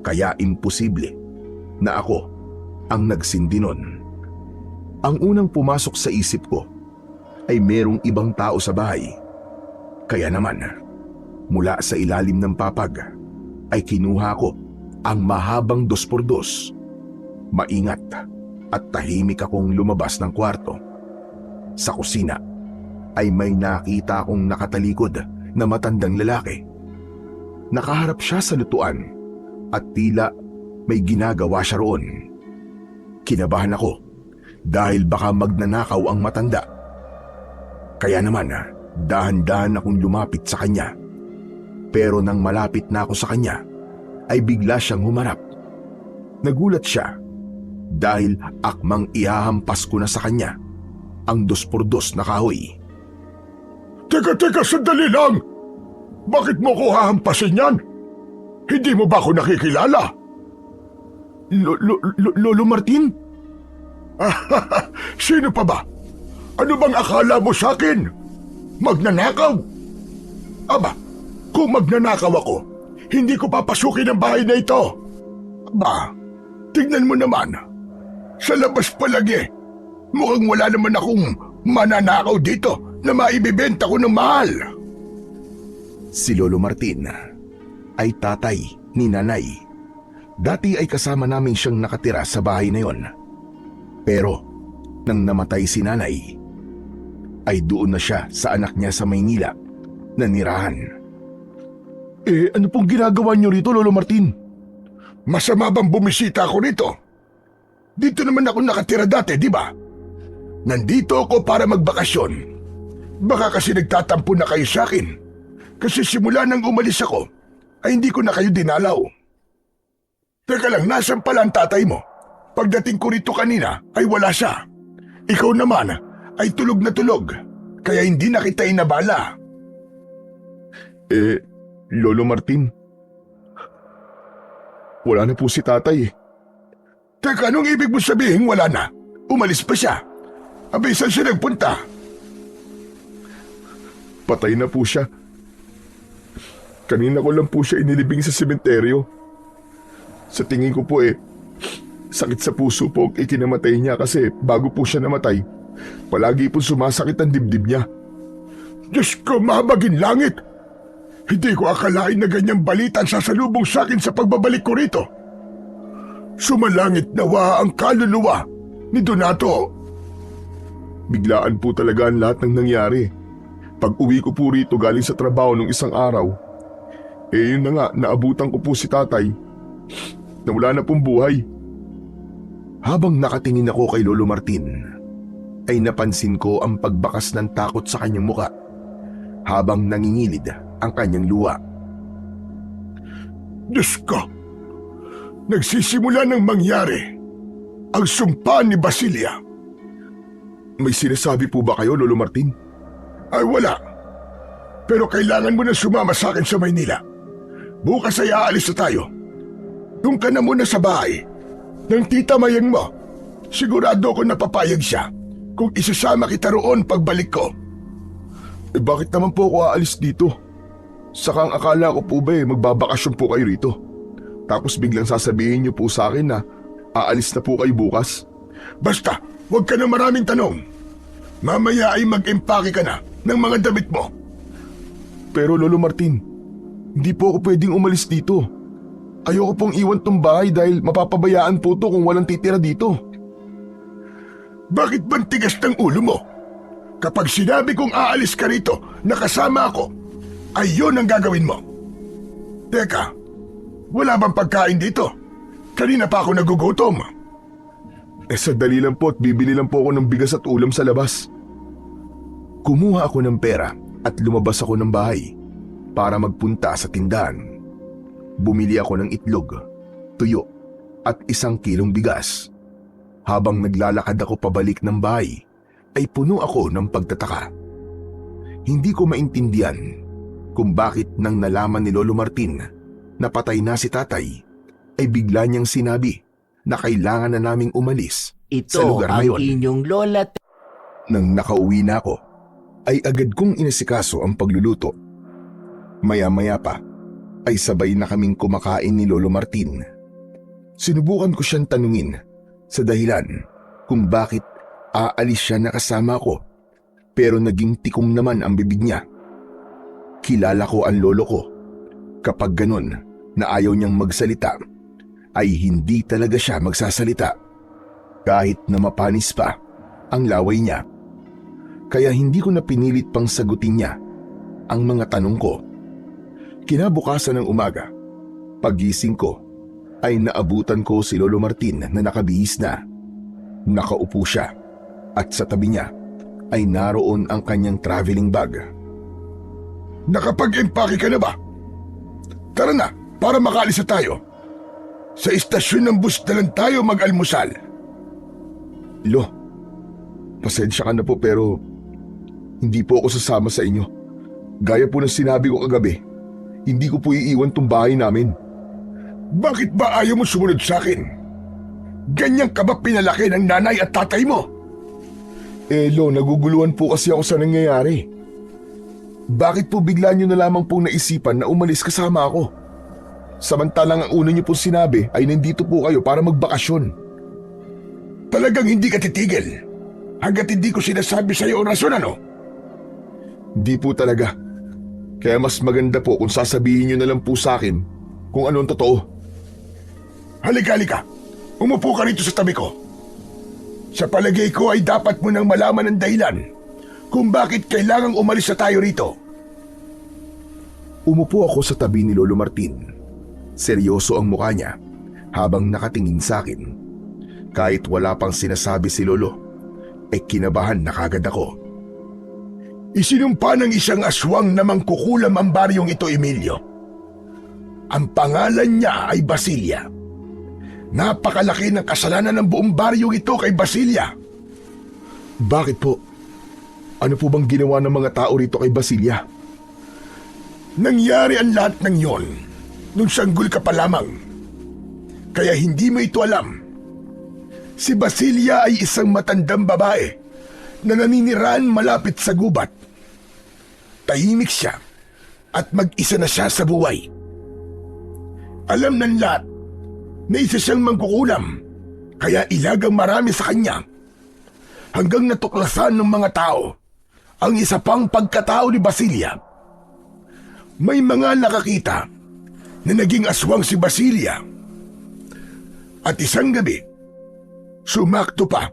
kaya imposible na ako ang nagsindi nun. Ang unang pumasok sa isip ko ay merong ibang tao sa bahay. Kaya naman, mula sa ilalim ng papag ay kinuha ko ang mahabang 2x2. Maingat at tahimik akong lumabas ng kwarto. Sa kusina ay may nakita akong nakatalikod na matandang lalaki. Nakaharap siya sa lutuan at tila may ginagawa siya roon. Kinabahan ako dahil baka magnanakaw ang matanda. Kaya naman, dahan-dahan akong lumapit sa kanya. Pero nang malapit na ako sa kanya, ay bigla siyang humarap. Nagulat siya dahil akmang ihahampas ko na sa kanya ang 2x2 na kahoy. Teka, sandali lang! Bakit mo ko hahampasin yan? Hindi mo ba ako nakikilala? Lolo Martin? Sino pa ba? Ano bang akala mo sa akin? Magnanakaw? Aba, kung magnanakaw ako, hindi ko papasukin ang bahay na ito. Aba, tignan mo naman. Sa labas pa lang mukhang wala naman akong mananakaw dito na maibibenta ko ng mahal. Si Lolo Martin ay tatay ni Nanay. Dati ay kasama namin siyang nakatira sa bahay na yon. Pero nang namatay si Nanay, ay doon na siya sa anak niya sa Maynila na nirahan. Ano pong ginagawa niyo rito, Lolo Martin? Masama bang bumisita ako rito? Dito naman ako nakatira dati, di ba? Nandito ako para magbakasyon. Baka kasi nagtatampo na kayo sa akin. Kasi simula nang umalis ako, ay hindi ko na kayo dinalaw. Teka lang, nasan pala ang tatay mo? Pagdating ko rito kanina, ay wala siya. Ikaw naman, ay tulog na tulog. Kaya hindi na kita inabala. Lolo Martin, wala na po si tatay. Teka, anong ibig mo sabihin wala na? Umalis pa siya. Abay, saan siya nagpunta? Patay na po siya. Kanina ko lang po siya inilibing sa sementeryo. Sa tingin ko po sakit sa puso po ang ikinamatay niya kasi bago po siya namatay, palagi po sumasakit ang dibdib niya. Diyos ko, mahabagin langit! Hindi ko akalain na ganyang balita ang sasalubong sa akin sa pagbabalik ko rito. Sumalangit nawa ang kaluluwa ni Donato. Biglaan po talaga ang lahat ng nangyari. Pag uwi ko po rito galing sa trabaho nung isang araw, yun na nga, naabutan ko po si tatay na wala na pong buhay. Habang nakatingin ako kay Lolo Martin, ay napansin ko ang pagbakas ng takot sa kanyang muka habang nangingilid ang kanyang luha. Diyos ko! Nagsisimula ng mangyari ang sumpa ni Basilia. May sinasabi po ba kayo, Lolo Martin? Ay wala. Pero kailangan mo na sumama sa akin sa Maynila. Bukas ay aalis na tayo. Doon ka na muna sa bahay ng tita Mayang mo. Sigurado ko napapayag siya kung isasama kita roon pagbalik ko. Bakit naman po ako aalis dito? Saka ang akala ko po ba magbabakasyon po kayo rito. Tapos biglang sasabihin niyo po sa akin na aalis na po kayo bukas. Basta, huwag ka na maraming tanong. Mamaya ay mag-empake ka na ng mga damit mo. Pero Lolo Martin, hindi po ako pwedeng umalis dito. Ayoko pong iwan tong bahay dahil mapapabayaan po to kung walang titira dito. Bakit bang tigas ng ulo mo? Kapag sinabi kong aalis ka rito na kasama ako, ay yun ang gagawin mo. Teka, wala bang pagkain dito? Kanina pa ako nagugutom. Sandali lang po at bibili lang po ako ng bigas at ulam sa labas. Kumuha ako ng pera at lumabas ako ng bahay para magpunta sa tindahan. Bumili ako ng itlog, tuyo at 1 kilong bigas. Habang naglalakad ako pabalik ng bahay, ay puno ako ng pagtataka. Hindi ko maintindihan kung bakit nang nalaman ni Lolo Martin na patay na si tatay, ay bigla niyang sinabi na kailangan na naming umalis sa Ito lugar na ang yon. inyong lola. Nang nakauwi na ako, ay agad kong inasikaso ang pagluluto. Maya-maya pa, ay sabay na kaming kumakain ni Lolo Martin. Sinubukan ko siyang tanungin sa dahilan kung bakit aalis siya na kasama ko. Pero naging tikom naman ang bibig niya. Kilala ko ang lolo ko. Kapag ganun na ayaw niyang magsalita, ay hindi talaga siya magsasalita. Kahit na mapanis pa ang laway niya. Kaya hindi ko na pinilit pang sagutin niya ang mga tanong ko. Kinabukasan ng umaga, pagising ko, ay naabutan ko si Lolo Martin na nakabihis na. Nakaupo siya at sa tabi niya ay naroon ang kanyang traveling bag. Nakapag-empake ka na ba? Tara na, para makaalis na tayo. Sa istasyon ng bus na lang tayo mag-almusal. Lo, pasensya ka na po pero hindi po ako sasama sa inyo. Gaya po ng sinabi ko kagabi, hindi ko po iiwan tong bahay namin. Bakit ba ayaw mo sumunod sa akin? Ganyan ka ba pinalaki ng nanay at tatay mo? Lo, naguguluhan po kasi ako sa nangyayari. Bakit po bigla nyo na lamang pong naisipan na umalis kasama ako? Samantalang ang una nyo pong sinabi ay nandito po kayo para magbakasyon. Talagang hindi ka titigil hanggat hindi ko sinasabi sa iyo ang rason, ano? Di po talaga. Kaya mas maganda po kung sasabihin nyo na lang po sa akin kung anong totoo. Halika. Umupo ka rito sa tabi ko. Sa palagay ko ay dapat mo nang malaman ang dahilan kung bakit kailangang umalis na tayo rito. Umupo ako sa tabi ni Lolo Martin. Seryoso ang mukha niya habang nakatingin sa akin. Kahit wala pang sinasabi si Lolo, kinabahan na kagad ako. Isinumpa ng isang aswang na mangkukulam ang baryong ito, Emilio. Ang pangalan niya ay Basilia. Napakalaki ng kasalanan ng buong baryong ito kay Basilia. Bakit po? Ano po bang ginawa ng mga tao rito kay Basilia? Nangyari ang lahat ng yon nung sanggol ka pa lamang. Kaya hindi mo ito alam. Si Basilia ay isang matandang babae na naninirahan malapit sa gubat. Tahimik siya at mag-isa na siya sa buhay. Alam ng lahat na isa siyang mangkukulam, kaya ilagang marami sa kanya. Hanggang natuklasan ng mga tao ang isa pang pagkatao ni Basilia. May mga nakakita na naging aswang si Basilia. At isang gabi, sumakto pa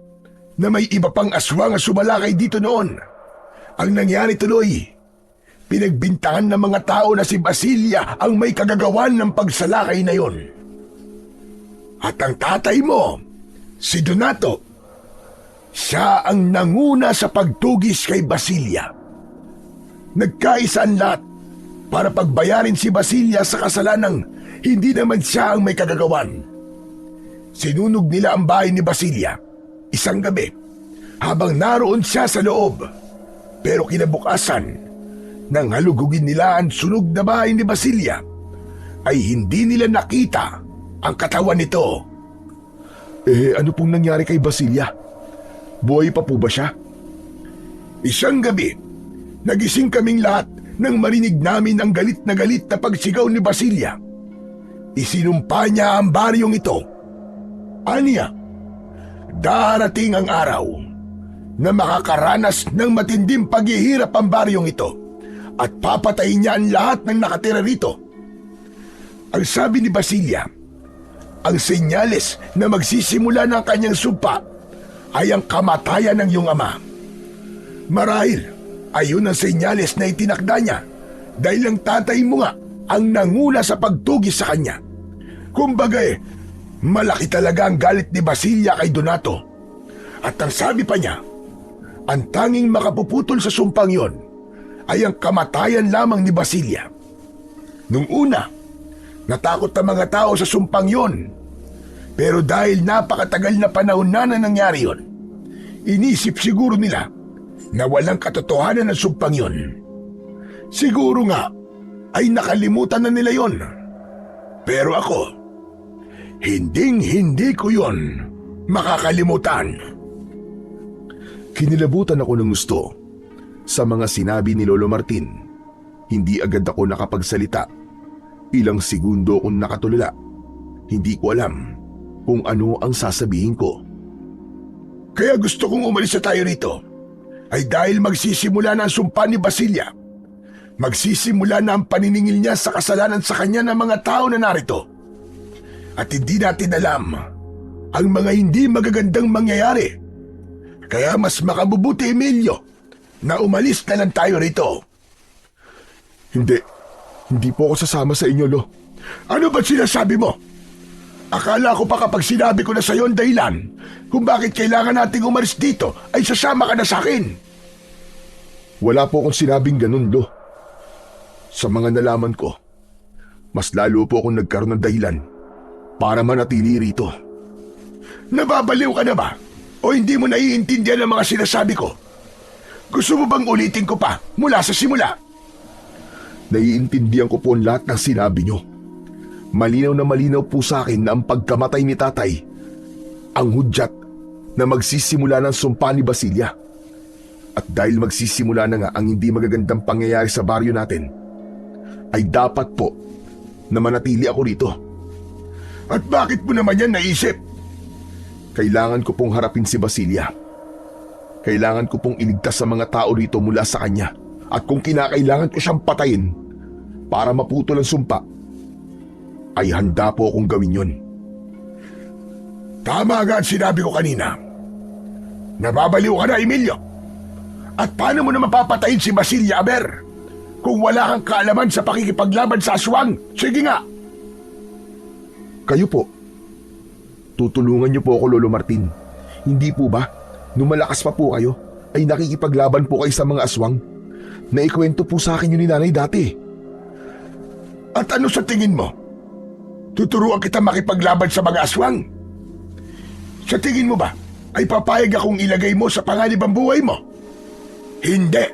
na may iba pang aswang ang sumalakay dito noon. Ang nangyari tuloy, pinagbintangan ng mga tao na si Basilia ang may kagagawan ng pagsalakay na yon. At ang tatay mo, si Donato, siya ang nanguna sa pagtugis kay Basilia. Nagkaisa ang lahat para pagbayarin si Basilia sa kasalanang hindi naman siya ang may kagagawan. Sinunog nila ang bahay ni Basilia isang gabi habang naroon siya sa loob. Pero kinabukasan, nang halugugin nila ang sunog na bahay ni Basilia, ay hindi nila nakita ang katawan nito. Ano pong nangyari kay Basilia? Buhay pa po ba siya? Isang gabi, nagising kaming lahat nang marinig namin ang galit na pagsigaw ni Basilia. Isinumpa niya ang baryong ito. Aniya, darating ang araw na makakaranas ng matinding paghihirap ang baryong ito at papatayin niya ang lahat ng nakatira rito. Ang sabi ni Basilia, ang senyales na magsisimula ng kanyang sumpa ay ang kamatayan ng iyong ama. Marahil, ayun ang senyales na itinakda niya dahil ang tatay mo nga ang nanguna sa pagtugis sa kanya. Kumbaga malaki talaga ang galit ni Basilia kay Donato. At ang sabi pa niya, ang tanging makapuputol sa sumpang yon ay ang kamatayan lamang ni Basilia. Nung una, natakot ang mga tao sa sumpang yon. Pero dahil napakatagal na panahon na nangyari yon, inisip siguro nila na walang katotohanan ng sumpang yon. Siguro nga ay nakalimutan na nila yon. Pero ako, hindi ko yon makakalimutan. Kinilabutan ako ng gusto sa mga sinabi ni Lolo Martin. Hindi agad ako nakapagsalita. Ilang segundo akong nakatulala. Hindi ko alam kung ano ang sasabihin ko. Kaya gusto kong umalis na tayo rito ay dahil magsisimula na ang sumpa ni Basilia. Magsisimula na ang paniningil niya sa kasalanan sa kanya ng mga tao na narito. At hindi natin alam ang mga hindi magagandang mangyayari. Kaya mas makabubuti, Emilio, na umalis na lang tayo rito. Hindi po ako sasama sa inyo, Lo. Ano ba sinasabi mo? Akala ko pa kapag sinabi ko na sa iyo ang dahilan kung bakit kailangan nating umalis dito ay sasama ka na sa akin. Wala po akong sinabing ganun, Lo. Sa mga nalaman ko, mas lalo po akong nagkaroon ng dahilan para manatili rito. Nababaliw ka na ba? O hindi mo naiintindihan ang mga sinasabi ko? Gusto mo bang ulitin ko pa mula sa simula? Naiintindihan ko po ang lahat ng sinabi nyo. Malinaw na malinaw po sa akin na ang pagkamatay ni tatay, ang hudyat na magsisimula ng sumpa ni Basilia. At dahil magsisimula na nga ang hindi magagandang pangyayari sa baryo natin, ay dapat po na manatili ako rito. At bakit mo naman yan naisip? Kailangan ko pong harapin si Basilia. Kailangan ko pong iligtas sa mga tao rito mula sa kanya. At kung kinakailangan ko siyang patayin para maputol ang sumpa, ay handa po akong gawin yon. Tama nga ang sinabi ko kanina. Nababaliw ka na, Emilio. At paano mo naman papatayin si Basilia, Aber? Kung wala kang kaalaman sa pakikipaglaban sa aswang, sige nga. Kayo po. Tutulungan niyo po ako, Lolo Martin. Hindi po ba, nung malakas pa po kayo, ay nakikipaglaban po kayo sa mga aswang? Naikwento po sa akin yun ni nanay dati. At ano sa tingin mo? Tuturuan kita makipaglaban sa mga aswang? Sa tingin mo ba, ay papayag akong ilagay mo sa panganib ang buhay mo? Hindi.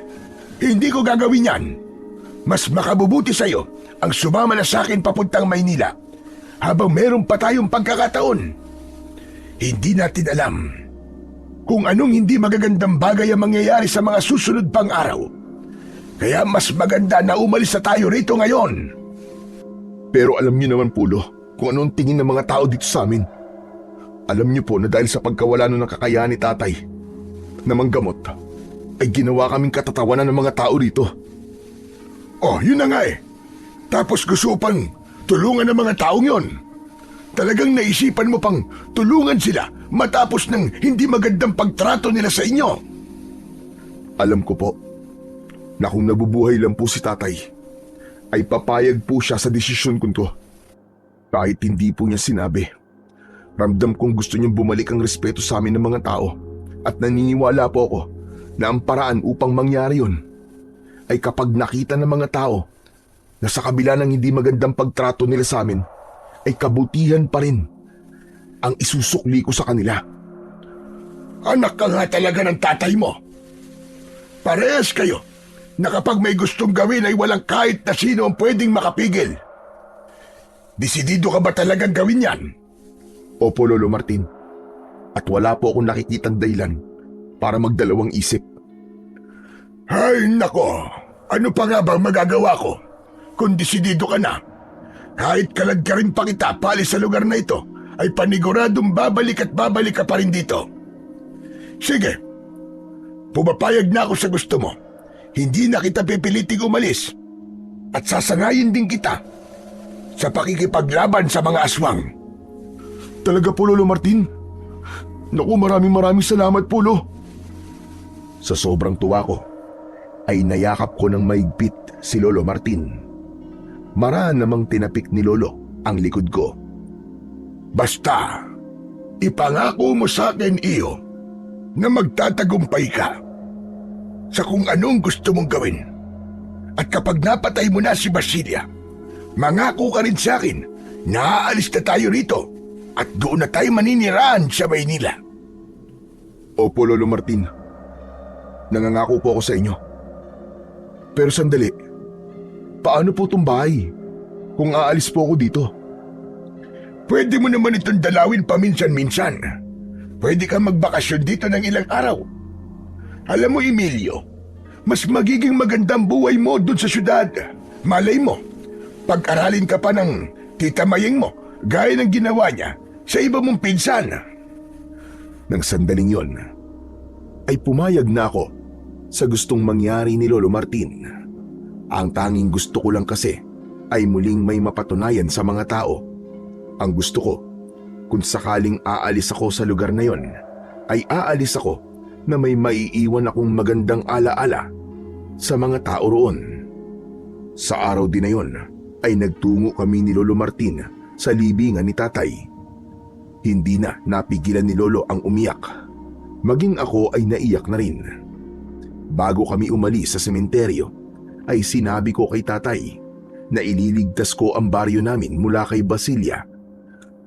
Hindi ko gagawin yan. Mas makabubuti sa'yo ang sumama na sa akin papuntang Maynila habang meron pa tayong pagkakataon. Hindi natin alam kung anong hindi magagandang bagay ang mangyayari sa mga susunod pang araw. Kaya mas maganda na umalis na tayo rito ngayon. Pero alam niyo naman po, Lo, kung anong tingin ng mga tao dito sa amin. Alam niyo po na dahil sa pagkawala ng kakayahan ni tatay na manggamot, ay ginawa kaming katatawanan ng mga tao rito. Oh, yun na nga eh. Tapos gusto pang tulungan ng mga taong yon. Talagang naisipan mo pang tulungan sila matapos ng hindi magandang pagtrato nila sa inyo. Alam ko po na kung nabubuhay lang po si tatay, ay papayag po siya sa desisyon ko to. Kahit hindi po niya sinabi, ramdam kong gusto niyang bumalik ang respeto sa amin ng mga tao at naniniwala po ako na ang paraan upang mangyari yun ay kapag nakita ng mga tao na sa kabila ng hindi magandang pagtrato nila sa amin, ay kabutihan pa rin ang isusukli ko sa kanila. Anak ka nga talaga ng tatay mo. Parehas kayo na kapag may gustong gawin ay walang kahit na sino ang pwedeng makapigil. Desidido ka ba talagang gawin yan? Opo, Lolo Martin. At wala po akong nakikitang dahilan para magdalawang isip. Ay nako, ano pa nga bang magagawa ko kung desidido ka na? Kahit kaladkarin pa kita palis sa lugar na ito, ay paniguradong babalik at babalik ka pa rin dito. Sige, pumapayag na ako sa gusto mo. Hindi na kita pipiliting umalis. At sasangayin din kita sa pakikipaglaban sa mga aswang. Talaga po, Lolo Martin? Naku, maraming salamat po, Lo. Sa sobrang tuwa ko, ay nayakap ko ng maigpit si Lolo Martin. Maraan namang tinapik ni Lolo ang likod ko. Basta, ipangako mo sa akin, iyo, na magtatagumpay ka sa kung anong gusto mong gawin. At kapag napatay mo na si Basilia, mangako ka rin sa akin na aalis na tayo rito at doon na tayo maninirahan sa Maynila. Opo, Lolo Martin. Nangangako po ako sa inyo. Pero sandali, paano po itong bahay kung aalis po ako dito? Pwede mo naman itong dalawin paminsan-minsan. Pwede kang magbakasyon dito ng ilang araw. Alam mo, Emilio, mas magiging magandang buhay mo doon sa syudad. Malay mo, pag-aralin ka pa ng tita Mayeng mo, gaya ng ginawa niya sa iba mong pinsan. Nang sandaling yon, ay pumayag na ako sa gustong mangyari ni Lolo Martin. Ang tanging gusto ko lang kasi ay muling may mapatunayan sa mga tao. Ang gusto ko, kung sakaling aalis ako sa lugar na yon, ay aalis ako na may maiiwan akong magandang alaala sa mga tao roon. Sa araw din na yon ay nagtungo kami ni Lolo Martin sa libingan ni Tatay. Hindi na napigilan ni Lolo ang umiyak. Maging ako ay naiyak na rin. Bago kami umalis sa sementeryo, ay sinabi ko kay Tatay na ililigtas ko ang baryo namin mula kay Basilia,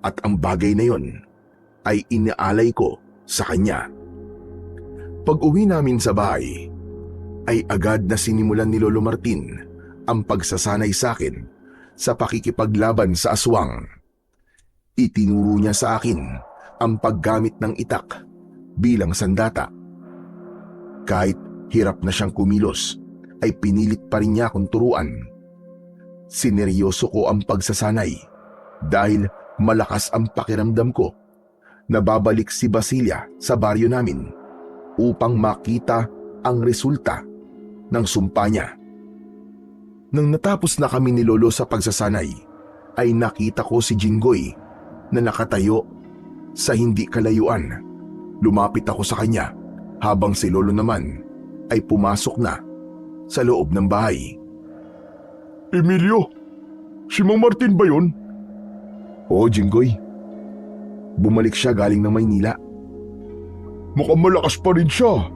at ang bagay na yon ay inaalay ko sa kanya. Pag-uwi namin sa bahay, ay agad na sinimulan ni Lolo Martin ang pagsasanay sa akin sa pakikipaglaban sa aswang. Itinuro niya sa akin ang paggamit ng itak bilang sandata. Kahit hirap na siyang kumilos, ay pinilit pa rin niya akong turuan. Sineryoso ko ang pagsasanay dahil malakas ang pakiramdam ko na babalik si Basilia sa baryo namin upang makita ang resulta ng sumpa niya. Nang natapos na kami ni Lolo sa pagsasanay, ay nakita ko si Jinggoy na nakatayo sa hindi kalayuan. Lumapit ako sa kanya habang si Lolo naman ay pumasok na sa loob ng bahay. Emilio, si Mang Martin ba yun? Oo, Jinggoy. Bumalik siya galing ng Maynila. Mukhang malakas pa rin siya.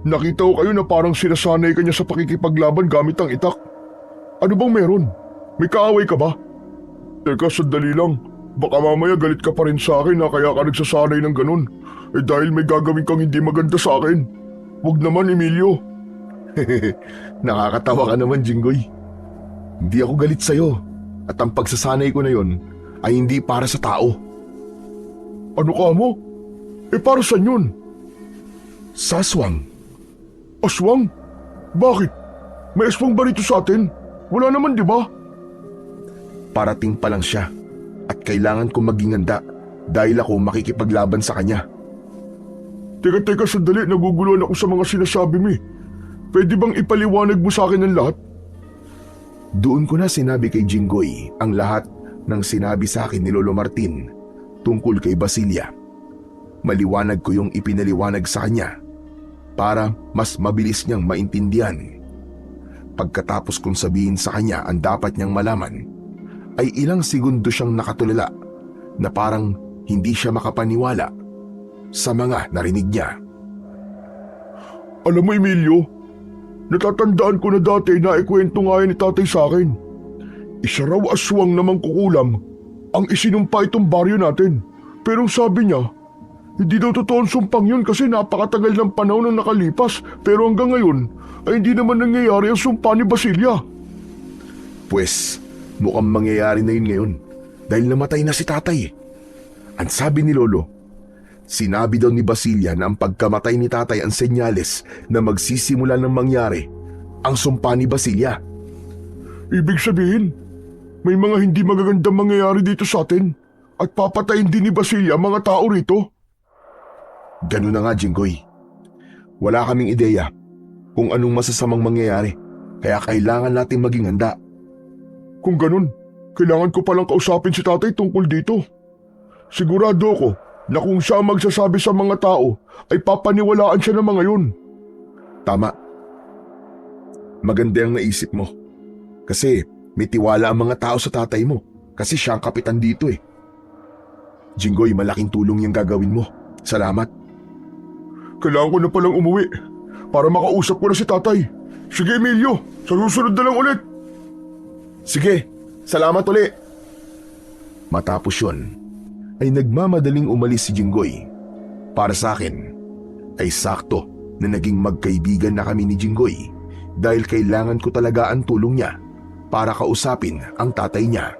Nakita ko kayo na parang sinasanay ka niya sa pakikipaglaban gamit ang itak. Ano bang meron? May kaaway ka ba? Teka, sandali lang. Baka mamaya galit ka pa rin sa akin na kaya ka nagsasanay ng ganun. Dahil may gagawin kang hindi maganda sa akin. Huwag naman, Emilio. Nakakatawa ka naman, Jinggoy. Hindi ako galit sa'yo. At ang pagsasanay ko na yon ay hindi para sa tao. Ano ka mo? Para saan yun? Sa aswang. Aswang? Bakit? May aswang ba rito sa atin? Wala naman, di ba? Parating pa lang siya at kailangan ko maging handa dahil ako makikipaglaban sa kanya. Teka, sandali. Naguguluhan ako sa mga sinasabi mo. Pwede bang ipaliwanag mo sa akin ang lahat? Doon ko na sinabi kay Jinggoy ang lahat ng sinabi sa akin ni Lolo Martin tungkol kay Basilia. Maliwanag ko yung ipinaliwanag sa kanya para mas mabilis niyang maintindihan. Pagkatapos kong sabihin sa kanya ang dapat niyang malaman, ay ilang segundo siyang nakatulala na parang hindi siya makapaniwala sa mga narinig niya. Alam mo, Emilio, natatandaan ko na dati na ikwento nga yan ni Tatay sa akin. Isa raw aswang na mangkukulam ang isinumpa itong baryo natin. Pero sabi niya, hindi daw totoo ang sumpang yun kasi napakatagal ng panahon na nakalipas, pero hanggang ngayon ay hindi naman nangyayari ang sumpa ni Basilia. Pues, mukhang mangyayari na yun ngayon dahil namatay na si Tatay. Ang sabi ni Lolo, sinabi daw ni Basilia na ang pagkamatay ni Tatay ang senyales na magsisimula ng mangyari ang sumpa ni Basilia. Ibig sabihin, may mga hindi magagandang mangyayari dito sa atin at papatayin din ni Basilia ang mga tao rito. Ganun na nga, Jinggoy. Wala kaming ideya kung anong masasamang mangyayari, kaya kailangan natin maging handa. Kung ganun, kailangan ko palang kausapin si Tatay tungkol dito. Sigurado ako na kung siya magsasabi sa mga tao, ay papaniwalaan siya ng mga yun. Tama. Maganda ang naisip mo. Kasi may tiwala ang mga tao sa tatay mo kasi siya ang kapitan dito eh. Jinggoy, malaking tulong yung gagawin mo. Salamat. Kailangan ko na palang umuwi para makausap ko na si Tatay. Sige, Emilio, sa susunod na lang ulit. Sige, salamat uli. Matapos yun, ay nagmamadaling umalis si Jinggoy. Para sa akin, ay sakto na naging magkaibigan na kami ni Jinggoy dahil kailangan ko talaga ang tulong niya para kausapin ang tatay niya.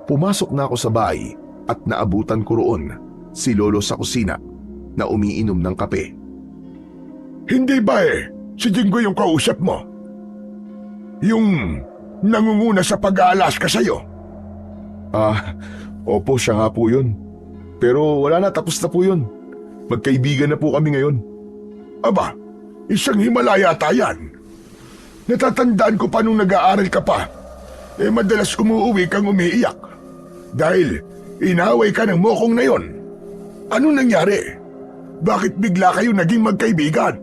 Pumasok na ako sa bahay at naabutan ko roon si Lolo sa kusina na umiinom ng kape. Hindi ba si Jinggoy yung kausap mo? Yung nangunguna sa pag-aalas ka sa'yo? Opo, siya nga po yun. Pero wala na, tapos na po yun. Magkaibigan na po kami ngayon. Aba, Isang Himalaya ata yan. Natatandaan ko pa nung nag-aaral ka pa. Madalas umuuwi kang umiiyak. Dahil inaway ka ng mokong na yon. Anong nangyari? Bakit bigla kayo naging magkaibigan?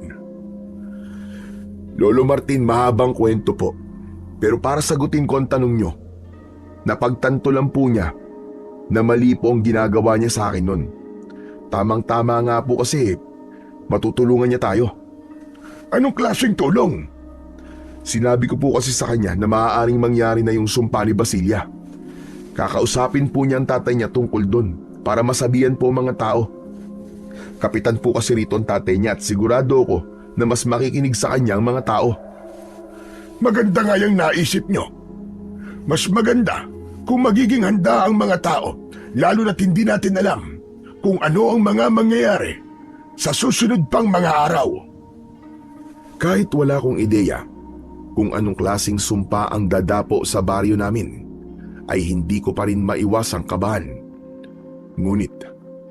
Lolo Martin, mahabang kwento po. Pero para sagutin ko ang tanong nyo, napagtanto lang po niya na mali po ang ginagawa niya sa akin nun. Tamang-tama nga po kasi matutulungan niya tayo. Anong klaseng tulong? Sinabi ko po kasi sa kanya na maaaring mangyari na yung sumpa ni Basilia. Kakausapin po niya ang tatay niya tungkol doon para masabihan po ang mga tao. Kapitan po kasi rito ang tatay niya at sigurado ko na mas makikinig sa kanya ang mga tao. Maganda nga yung naisip nyo. Mas maganda kung magiging handa ang mga tao, lalo na't hindi natin alam kung ano ang mga mangyayari sa susunod pang mga araw. Kahit wala akong ideya kung anong klaseng sumpa ang dadapo sa baryo namin, ay hindi ko pa rin maiwasang kabahan. Ngunit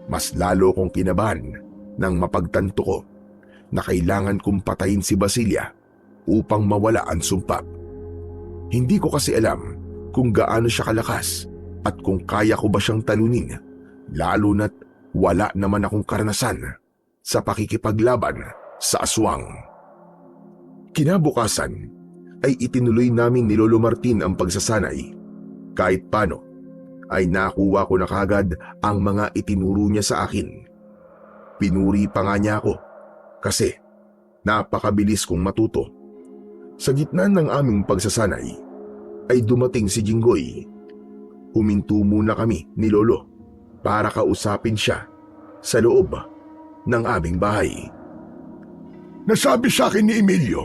mas lalo kong kinabahan nang mapagtanto ko na kailangan kong patayin si Basilia upang mawala ang sumpa. Hindi ko kasi alam kung gaano siya kalakas at kung kaya ko ba siyang talunin, lalo na't wala naman akong karanasan sa pakikipaglaban sa aswang. Kinabukasan ay itinuloy namin ni Lolo Martin ang pagsasanay. Kahit paano ay nakuha ko na kagad ang mga itinuro niya sa akin. Pinuri pa nga niya ako kasi napakabilis kong matuto. Sa gitna ng aming pagsasanay ay dumating si Jinggoy. Huminto muna kami ni Lolo para kausapin siya sa loob ng aming bahay. Nasabi sa akin ni Emilio,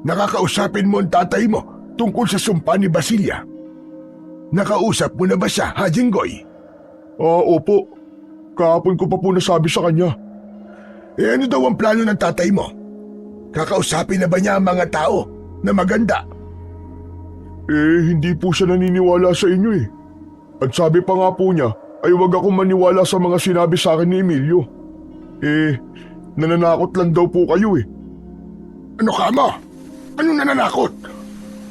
nakakausapin mo ang tatay mo tungkol sa sumpa ni Basilia. Nakausap mo na ba siya, ha, Jinggoy? Opo. Kahapon ko pa po nasabi sa kanya. Ano daw ang plano ng tatay mo? Kakausapin na ba niya ang mga tao na maganda? Hindi po siya naniniwala sa inyo eh. At sabi pa nga po niya, ay wag akong maniwala sa mga sinabi sa akin ni Emilio. Nananakot lang daw po kayo eh. Ano ka mo? Anong nananakot?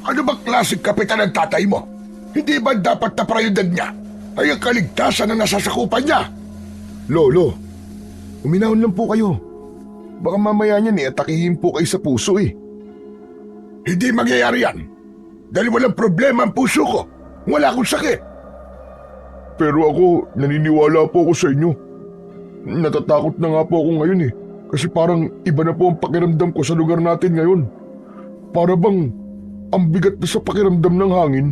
Ano ba klaseng kapitan ng tatay mo? Hindi ba dapat na prioridad niya ay ang kaligtasan na nasasakupan niya? Lolo, uminahon lang po kayo. Baka mamaya niyan atakihin po kayo sa puso eh. Hindi mangyayari yan. Dahil walang problema ang puso ko. Wala akong sakit. Pero ako, naniniwala po ako sa inyo. Natatakot na nga po ako ngayon eh. Kasi parang iba na po ang pakiramdam ko sa lugar natin ngayon. Para bang ang bigat na sa pakiramdam ng hangin.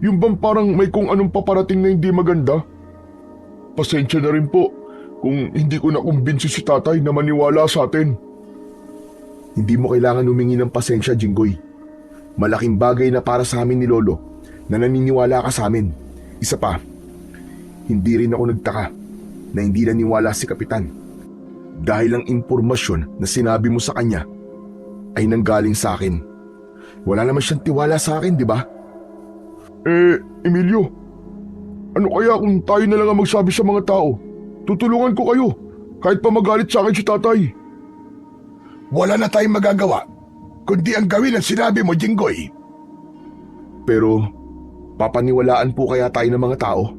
Yung bang parang may kung anong paparating na hindi maganda. Pasensya na rin po kung hindi ko nakumbinsi si tatay na maniwala sa atin. Hindi mo kailangan humingi ng pasensya, Jinggoy. Malaking bagay na para sa amin ni Lolo na naniniwala ka sa amin. Isa pa, hindi rin ako nagtaka na hindi naniwala si Kapitan. Dahil ang impormasyon na sinabi mo sa kanya ay nanggaling sa akin. Wala naman siyang tiwala sa akin, di ba? Emilio, ano kaya kung tayo na lang ang magsabi sa mga tao? Tutulungan ko kayo, kahit pa magalit sa akin si tatay. Wala na tayong magagawa, kundi ang gawin ang sinabi mo, Jinggoy. Pero, papaniwalaan po kaya tayo ng mga tao?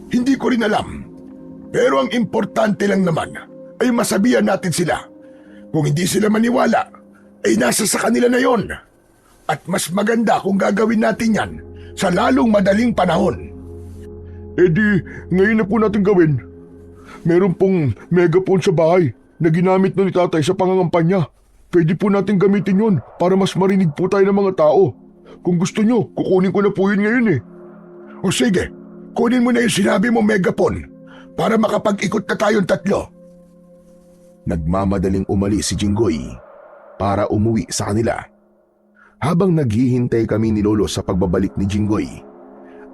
Hindi ko rin alam. Pero ang importante lang naman ay masabihan natin sila. Kung hindi sila maniwala, ay nasa sa kanila na yon. At mas maganda kung gagawin natin yan sa lalong madaling panahon. Ngayon na po natin gawin. Meron pong megaphone sa bahay na ginamit na ni tatay sa pangangampanya. Pwede po natin gamitin yon para mas marinig po tayo ng mga tao. Kung gusto nyo, kukunin ko na po yun ngayon eh. O sige, kunin mo na yung sinabi mo megaphone para makapag-ikot na tayong tatlo. Nagmamadaling umalis si Jinggoy para umuwi sa kanila. Habang naghihintay kami ni Lolo sa pagbabalik ni Jinggoy,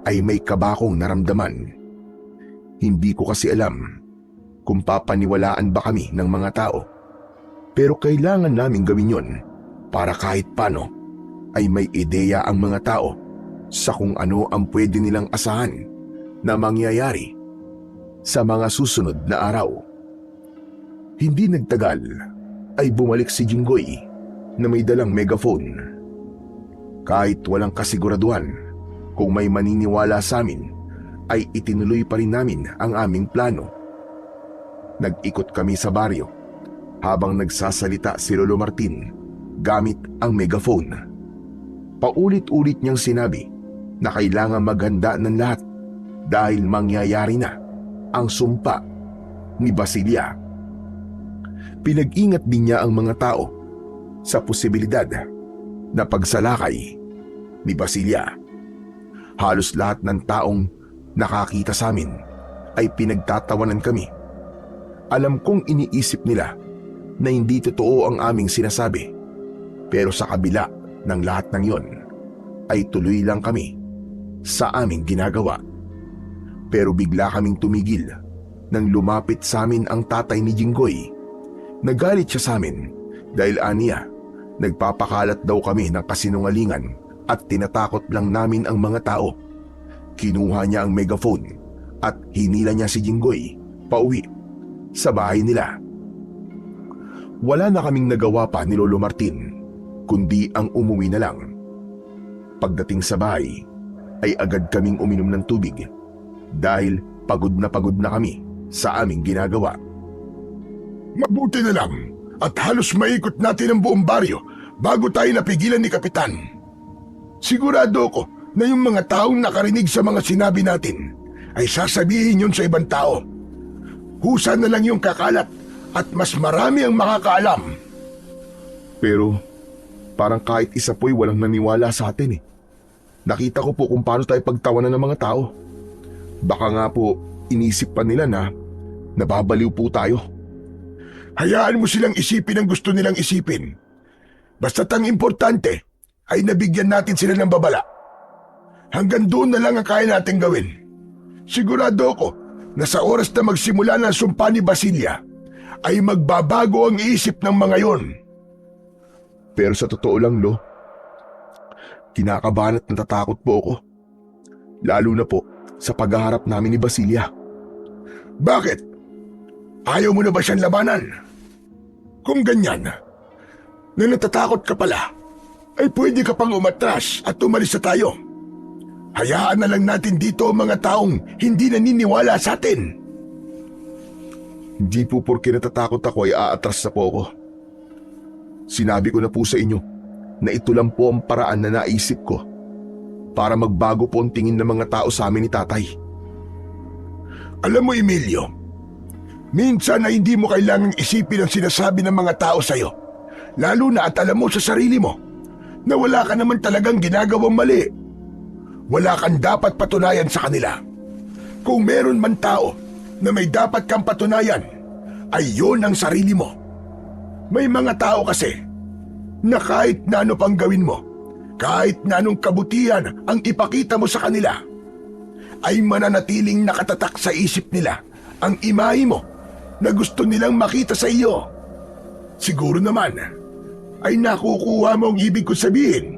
ay may kabakong naramdaman. Hindi ko kasi alam kung papaniwalaan ba kami ng mga tao. Pero kailangan naming gawin yon para kahit paano ay may ideya ang mga tao sa kung ano ang pwede nilang asahan na mangyayari sa mga susunod na araw. Hindi nagtagal ay bumalik si Jinggoy na may dalang megaphone. Kahit walang kasiguraduhan kung may maniniwala sa amin, ay itinuloy pa rin namin ang aming plano. Nag-ikot kami sa baryo habang nagsasalita si Lolo Martin gamit ang megaphone. Paulit-ulit niyang sinabi na kailangan maghanda ng lahat dahil mangyayari na ang sumpa ni Basilia. Pinag-ingat din niya ang mga tao sa posibilidad na pagsalakay ni Basilia. Halos lahat ng taong nakakita sa amin ay pinagtatawanan kami. Alam kong iniisip nila na hindi totoo ang aming sinasabi, pero sa kabila ng lahat ng yon ay tuloy lang kami sa aming ginagawa. Pero bigla kaming tumigil nang lumapit sa amin ang tatay ni Jinggoy. Nagalit siya sa amin dahil aniya, nagpapakalat daw kami ng kasinungalingan at tinatakot lang namin ang mga tao. Kinuha niya ang megaphone at hinila niya si Jinggoy pauwi sa bahay nila. Wala na kaming nagawa pa ni Lolo Martin kundi ang umuwi na lang. Pagdating sa bahay ay agad kaming uminom ng tubig dahil pagod na kami sa aming ginagawa. Mabuti na lang at halos maikot natin ang buong baryo bago tayo napigilan ni Kapitan. Sigurado ko na yung mga taong nakarinig sa mga sinabi natin ay sasabihin yun sa ibang tao. Husa na lang yung kakalat at mas marami ang makakaalam. Pero parang kahit isa po'y walang naniwala sa atin eh. Nakita ko po kung paano tayo pagtawanan ng mga tao. Baka nga po inisip pa nila na nababaliw po tayo. Hayaan mo silang isipin ang gusto nilang isipin. Basta't ang importante ay nabigyan natin sila ng babala. Hanggang doon na lang ang kaya natin gawin. Sigurado ko na sa oras na magsimula ng sumpa ni Basilia ay magbabago ang isip ng mga yon. Pero sa totoo lang, Lo, kinakabahan at natatakot po ako. Lalo na po sa paghaharap namin ni Basilia. Bakit? Ayaw mo na ba siyang labanan? Kung ganyan, na natatakot ka pala, ay pwede ka pang umatras at umalis na tayo. Hayaan na lang natin dito ang mga taong hindi naniniwala sa atin. Hindi po porke natatakot ako ay aatras na po ako. Sinabi ko na po sa inyo na ito lang po ang paraan na naisip ko para magbago po ang tingin ng mga tao sa amin ni Tatay. Alam mo, Emilio, minsan ay hindi mo kailangang isipin ang sinasabi ng mga tao sa'yo. Lalo na at alam mo sa sarili mo na wala ka naman talagang ginagawang mali. Wala kang dapat patunayan sa kanila. Kung meron man tao na may dapat kang patunayan, ay yun ang sarili mo. May mga tao kasi na kahit na ano pang gawin mo, kahit na anong kabutihan ang ipakita mo sa kanila, ay mananatiling nakatatak sa isip nila ang imahe mo na gusto nilang makita sa iyo. Siguro naman ay nakukuha mo ang ibig ko sabihin.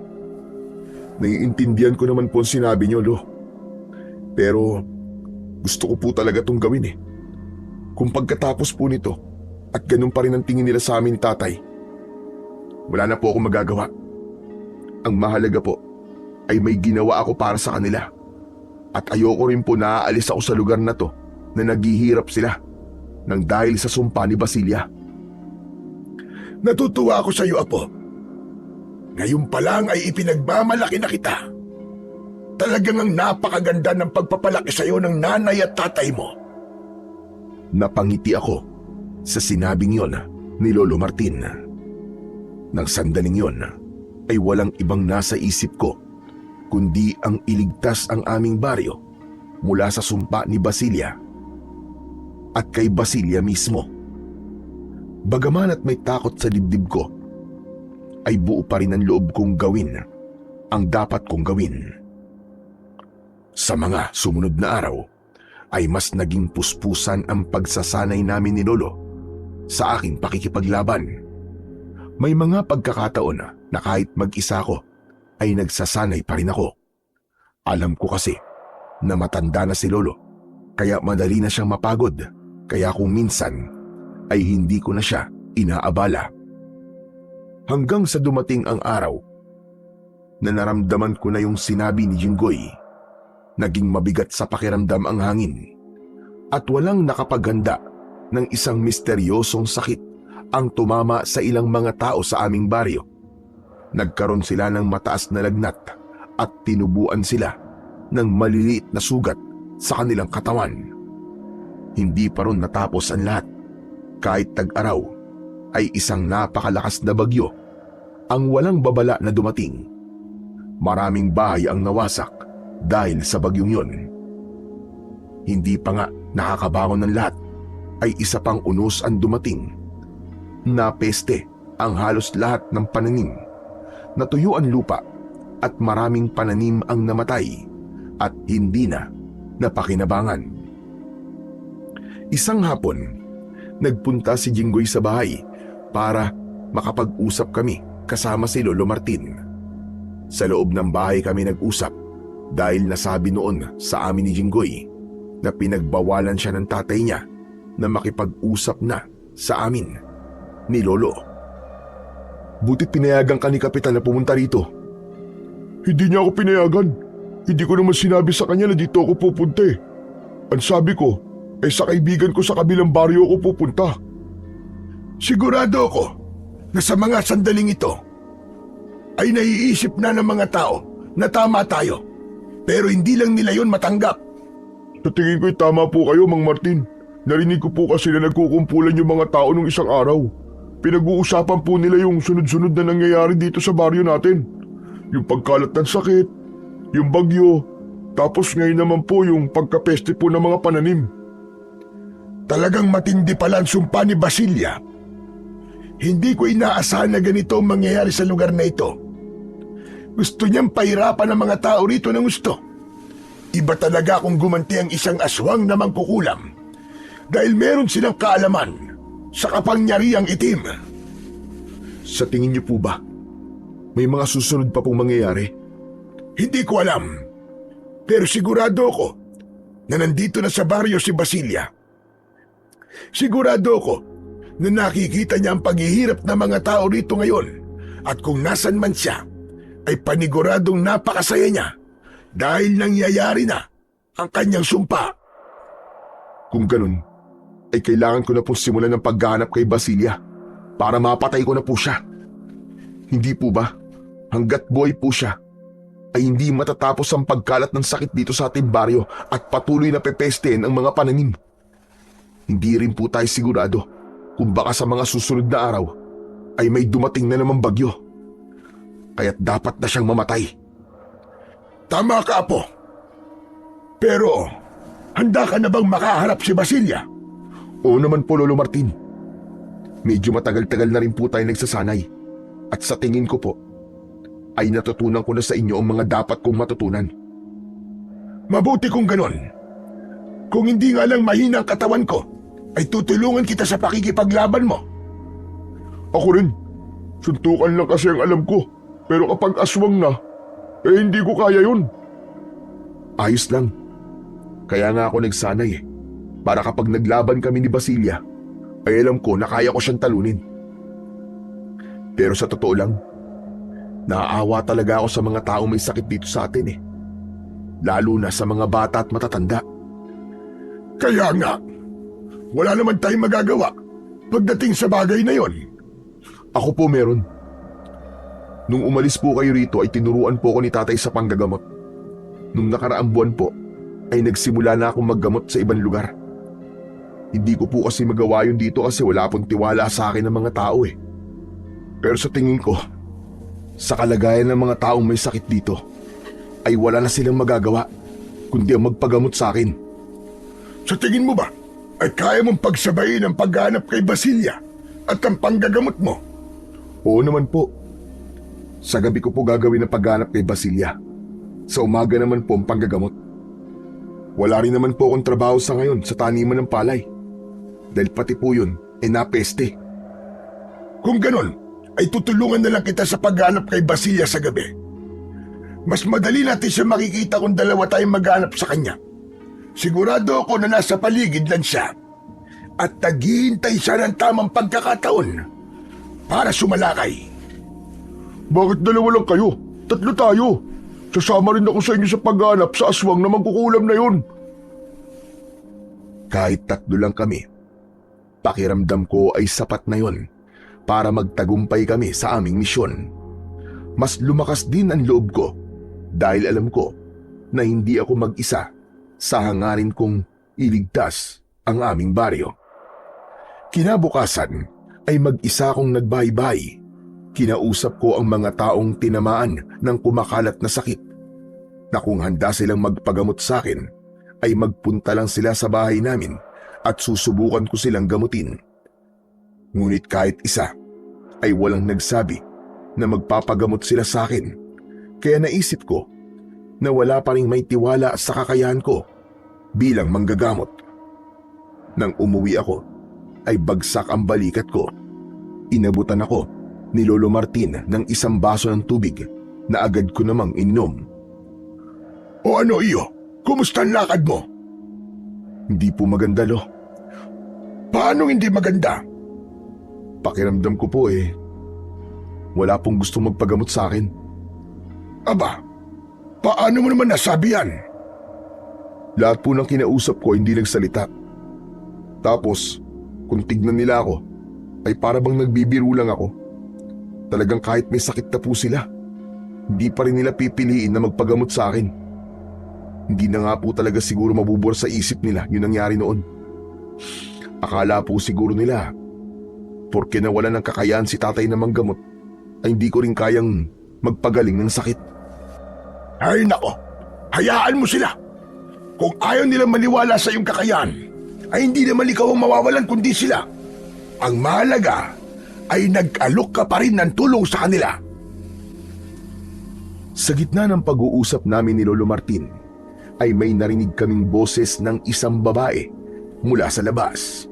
Naiintindihan ko naman po ang sinabi niyo, Lo. Pero gusto ko po talaga itong gawin eh. Kung pagkatapos po nito at ganun pa rin ang tingin nila sa amin ni Tatay, wala na po akong magagawa. Ang mahalaga po ay may ginawa ako para sa kanila. At ayoko rin po na aalis ako sa lugar na to na naghihirap sila nang dahil sa sumpa ni Basilia. Natutuwa ako sa iyo, Apo. Ngayon pa lang ay ipinagmamalaki na kita. Talagang ang napakaganda ng pagpapalaki sa iyo ng nanay at tatay mo. Napangiti ako sa sinabing yon ni Lolo Martin. Nang sandaling yon ay walang ibang nasa isip ko kundi ang iligtas ang aming baryo mula sa sumpa ni Basilia at kay Basilia mismo. Bagaman at may takot sa dibdib ko, ay buo pa rin ang loob kong gawin ang dapat kong gawin. Sa mga sumunod na araw ay mas naging puspusan ang pagsasanay namin ni Lolo sa aking pakikipaglaban. May mga pagkakataon na kahit mag-isa ko ay nagsasanay pa rin ako. Alam ko kasi na matanda na si Lolo kaya madali na siyang mapagod, kaya kung minsan ay hindi ko na siya inaabala. Hanggang sa dumating ang araw na naramdaman ko na yung sinabi ni Jinggoy. Naging mabigat sa pakiramdam ang hangin at walang nakapaghanda ng isang misteryosong sakit ang tumama sa ilang mga tao sa aming baryo. Nagkaroon sila ng mataas na lagnat at tinubuan sila ng maliliit na sugat sa kanilang katawan. Hindi pa ron natapos ang lahat. Kahit tag-araw ay isang napakalakas na bagyo ang walang babala na dumating. Maraming bahay ang nawasak dahil sa bagyong yon. Hindi pa nga nakakabangon ng lahat ay isa pang unos ang dumating. Napeste ang halos lahat ng pananim. Natuyo ang lupa at maraming pananim ang namatay at hindi na napakinabangan. Isang hapon, nagpunta si Jinggoy sa bahay para makapag-usap kami kasama si Lolo Martin. Sa loob ng bahay kami nag-usap dahil nasabi noon sa amin ni Jinggoy na pinagbawalan siya ng tatay niya na makipag-usap na sa amin ni Lolo. Butit pinayagan ka ni Kapitan na pumunta rito. Hindi niya ako pinayagan. Hindi ko naman sinabi sa kanya na dito ako pupunta eh. Ang sabi ko, ay sa kaibigan ko sa kabilang baryo ako pupunta. Sigurado ako na sa mga sandaling ito ay naiisip na ng mga tao na tama tayo. Pero hindi lang nila yon matanggap. Sa tingin ko'y tama po kayo, Mang Martin. Narinig ko po kasi na nagkukumpulan yung mga tao nung isang araw. Pinag-uusapan po nila yung sunod-sunod na nangyayari dito sa baryo natin. Yung pagkalat ng sakit, yung bagyo, tapos ngayon naman po yung pagkapeste po ng mga pananim. Talagang matindi pala ang sumpa ni Basilia. Hindi ko inaasahan na ganito ang mangyayari sa lugar na ito. Gusto niyang pahirapan ang mga tao rito ng gusto. Iba talaga kung gumanti ang isang aswang na mangkukulam dahil meron silang kaalaman sa kapangyarihang itim. Sa tingin niyo po ba, may mga susunod pa pong mangyayari? Hindi ko alam. Pero sigurado ako na nandito na sa baryo si Basilia. Sigurado ako na nakikita niya ang paghihirap ng mga tao rito ngayon at kung nasan man siya ay paniguradong napakasaya niya dahil nangyayari na ang kanyang sumpa. Kung ganun, ay kailangan ko na pong simulan ng pagganap kay Basilia para mapatay ko na po siya. Hindi po ba, hanggat buhay po siya, ay hindi matatapos ang pagkalat ng sakit dito sa ating baryo at patuloy na pepestehin ang mga pananim. Hindi rin po tayo sigurado kung baka sa mga susunod na araw ay may dumating na namang bagyo. Kaya't dapat na siyang mamatay. Tama ka, Apo. Pero handa ka na bang makaharap si Basilia? Oo naman po, Lolo Martin. Medyo matagal-tagal na rin po tayo nagsasanay. At sa tingin ko po, ay natutunan ko na sa inyo ang mga dapat kong matutunan. Mabuti kung ganon. Kung hindi nga lang mahina ang katawan ko, ay tutulungan kita sa pakikipaglaban mo. Ako rin. Suntukan lang kasi ang alam ko. Pero kapag aswang na, eh hindi ko kaya yun. Ayos lang. Kaya nga ako nagsanay eh. Para kapag naglaban kami ni Basilia, ay alam ko na kaya ko siyang talunin. Pero sa totoo lang, naaawa talaga ako sa mga taong may sakit dito sa atin eh. Lalo na sa mga bata at matatanda. Kaya nga, wala naman tayong magagawa pagdating sa bagay na yon. Ako po meron. Nung umalis po kayo rito ay tinuruan po ko ni tatay sa panggagamot. Nung nakaraang buwan po, ay nagsimula na akong maggamot sa ibang lugar. Hindi ko po kasi magawa yun dito kasi wala pong tiwala sa akin ng mga tao eh. Pero sa tingin ko, sa kalagayan ng mga taong may sakit dito, ay wala na silang magagawa kundi ang magpagamot sa akin. Sa tingin mo ba, ay kaya mong pagsabayin ang paghanap kay Basilia at ang panggagamot mo? Oo naman po. Sa gabi ko po gagawin ang paghanap kay Basilia. Sa umaga naman po ang panggagamot. Wala rin naman po akong trabaho sa ngayon sa taniman ng palay. Dahil pati po yun ay napeste. Kung ganon, ay tutulungan na lang kita sa paghanap kay Basilia sa gabi. Mas madali natin siya makikita kung dalawa tayong maghanap sa kanya. Sigurado ako na nasa paligid lang siya at naghihintay siya ng tamang pagkakataon para sumalakay. Bakit dalawa lang kayo? Tatlo tayo. Sasama rin ako sa inyo sa paghanap sa aswang na mangkukulam na yun. Kahit tatlo lang kami, pakiramdam ko ay sapat na yon para magtagumpay kami sa aming misyon. Mas lumakas din ang loob ko dahil alam ko na hindi ako mag-isa sa hangarin kong iligtas ang aming baryo. Kinabukasan ay mag-isa akong nagbaybay. Kinausap ko ang mga taong tinamaan ng kumakalat na sakit na kung handa silang magpagamot sa akin ay magpunta lang sila sa bahay namin at susubukan ko silang gamutin. Ngunit kahit isa ay walang nagsabi na magpapagamot sila sa akin, kaya naisip ko na wala pa ring may tiwala sa kakayahan ko bilang manggagamot. Nang umuwi ako ay bagsak ang balikat ko. Inabutan ako ni Lolo Martin ng isang baso ng tubig na agad ko namang ininom. O ano iyo? Kumusta ang lakad mo? Hindi po maganda, Lo. Paano hindi maganda? Pakiramdam ko po wala pong gustong magpagamot sa akin. Aba, paano mo naman nasabi yan? Lahat po ng kinausap ko hindi nagsalita. Tapos, kung tignan nila ako, ay para bang nagbibiro lang ako. Talagang kahit may sakit na po sila, hindi pa rin nila pipiliin na magpagamot sa akin. Hindi na nga po talaga siguro mabubura sa isip nila yung nangyari noon. Akala po siguro nila, porke nawala ng kakayahan si tatay na manggamot, ay hindi ko rin kayang magpagaling ng sakit. Ay nako, hayaan mo sila. Kung ayaw nilang maniwala sa iyong kakayahan, ay hindi naman ikaw ang mawawalan kundi sila. Ang mahalaga ay nag-alok ka pa rin ng tulong sa kanila. Sa gitna ng pag-uusap namin ni Lolo Martin, ay may narinig kaming boses ng isang babae mula sa labas.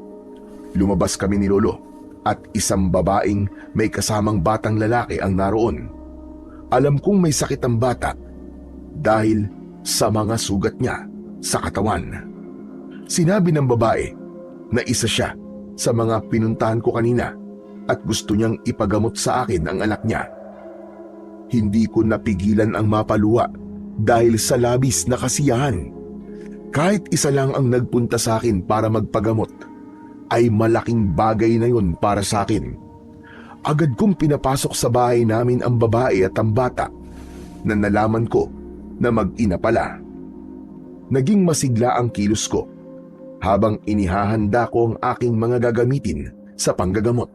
Lumabas kami ni Lolo at isang babaeng may kasamang batang lalaki ang naroon. Alam kong may sakit ang bata dahil sa mga sugat niya sa katawan. Sinabi ng babae na isa siya sa mga pinuntahan ko kanina at gusto niyang ipagamot sa akin ang anak niya. Hindi ko napigilan ang mapaluwa dahil sa labis na kasiyahan. Kahit isa lang ang nagpunta sa akin para magpagamot, ay malaking bagay na yun para sa akin. Agad kong pinapasok sa bahay namin ang babae at ang bata na nalaman ko na mag-ina pala. Naging masigla ang kilos ko habang inihahanda ko ang aking mga gagamitin sa panggagamot.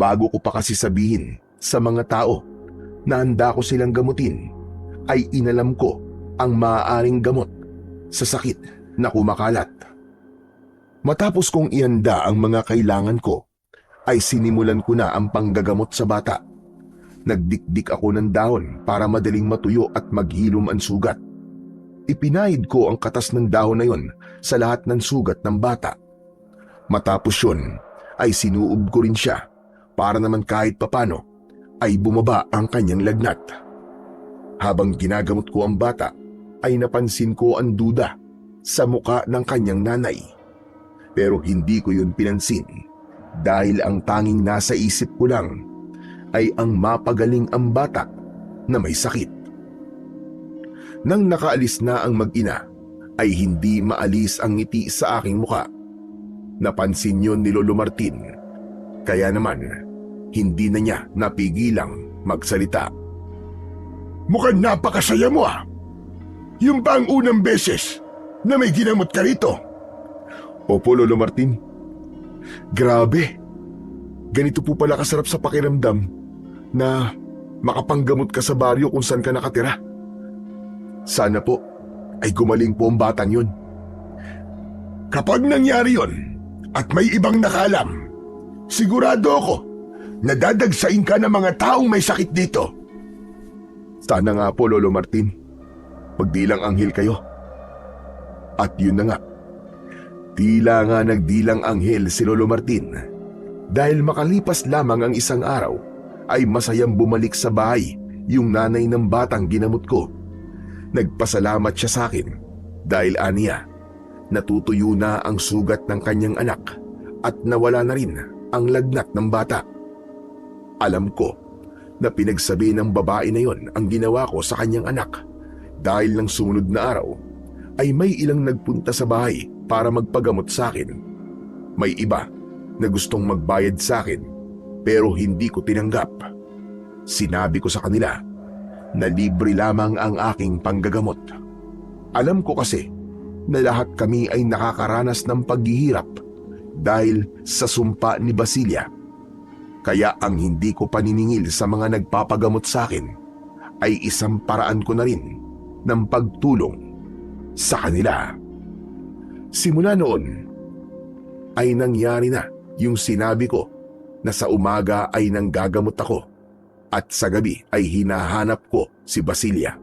Bago ko pa kasi sabihin sa mga tao na handa ko silang gamutin, ay inalam ko ang maaaring gamot sa sakit na kumakalat. Matapos kong ihanda ang mga kailangan ko, ay sinimulan ko na ang panggagamot sa bata. Nagdikdik ako ng dahon para madaling matuyo at maghilom ang sugat. Ipinahid ko ang katas ng dahon na yon sa lahat ng sugat ng bata. Matapos yun, ay sinuob ko rin siya para naman kahit papano ay bumaba ang kanyang lagnat. Habang ginagamot ko ang bata, ay napansin ko ang duda sa muka ng kanyang nanay. Pero hindi ko yun pinansin dahil ang tanging nasa isip ko lang ay ang mapagaling ang bata na may sakit. Nang nakaalis na ang mag-ina, ay hindi maalis ang ngiti sa aking muka. Napansin yun ni Lolo Martin, kaya naman hindi na niya napigilang magsalita. Mukhang napakasaya mo ah. Yung ba ang unang beses na may ginamot ka rito? Opo, Lolo Martin. Grabe. Ganito po pala kasarap sa pakiramdam na makapanggamot ka sa baryo kung saan ka nakatira. Sana po ay gumaling po ang batang yun. Kapag nangyari yon at may ibang nakaalam, sigurado ako na dadagsain ka ng mga taong may sakit dito. Sana nga po, Lolo Martin. Magdilang anghel kayo. At yun na nga. Tila nga nagdilang anghel si Lolo Martin dahil makalipas lamang ang isang araw ay masayang bumalik sa bahay yung nanay ng batang ginamot ko. Nagpasalamat siya sa akin dahil aniya natutuyo na ang sugat ng kanyang anak at nawala na rin ang lagnat ng bata. Alam ko na pinagsabi ng babae na yon ang ginawa ko sa kanyang anak dahil ng sumunod na araw ay may ilang nagpunta sa bahay para magpagamot sa akin. May iba na gustong magbayad sa akin pero hindi ko tinanggap. Sinabi ko sa kanila na libre lamang ang aking panggagamot. Alam ko kasi na lahat kami ay nakakaranas ng paghihirap dahil sa sumpa ni Basilia. Kaya ang hindi ko paniningil sa mga nagpapagamot sa akin ay isang paraan ko na rin ng pagtulong sa kanila. Simula noon ay nangyari na yung sinabi ko na sa umaga ay nanggagamot ako at sa gabi ay hinahanap ko si Basilia.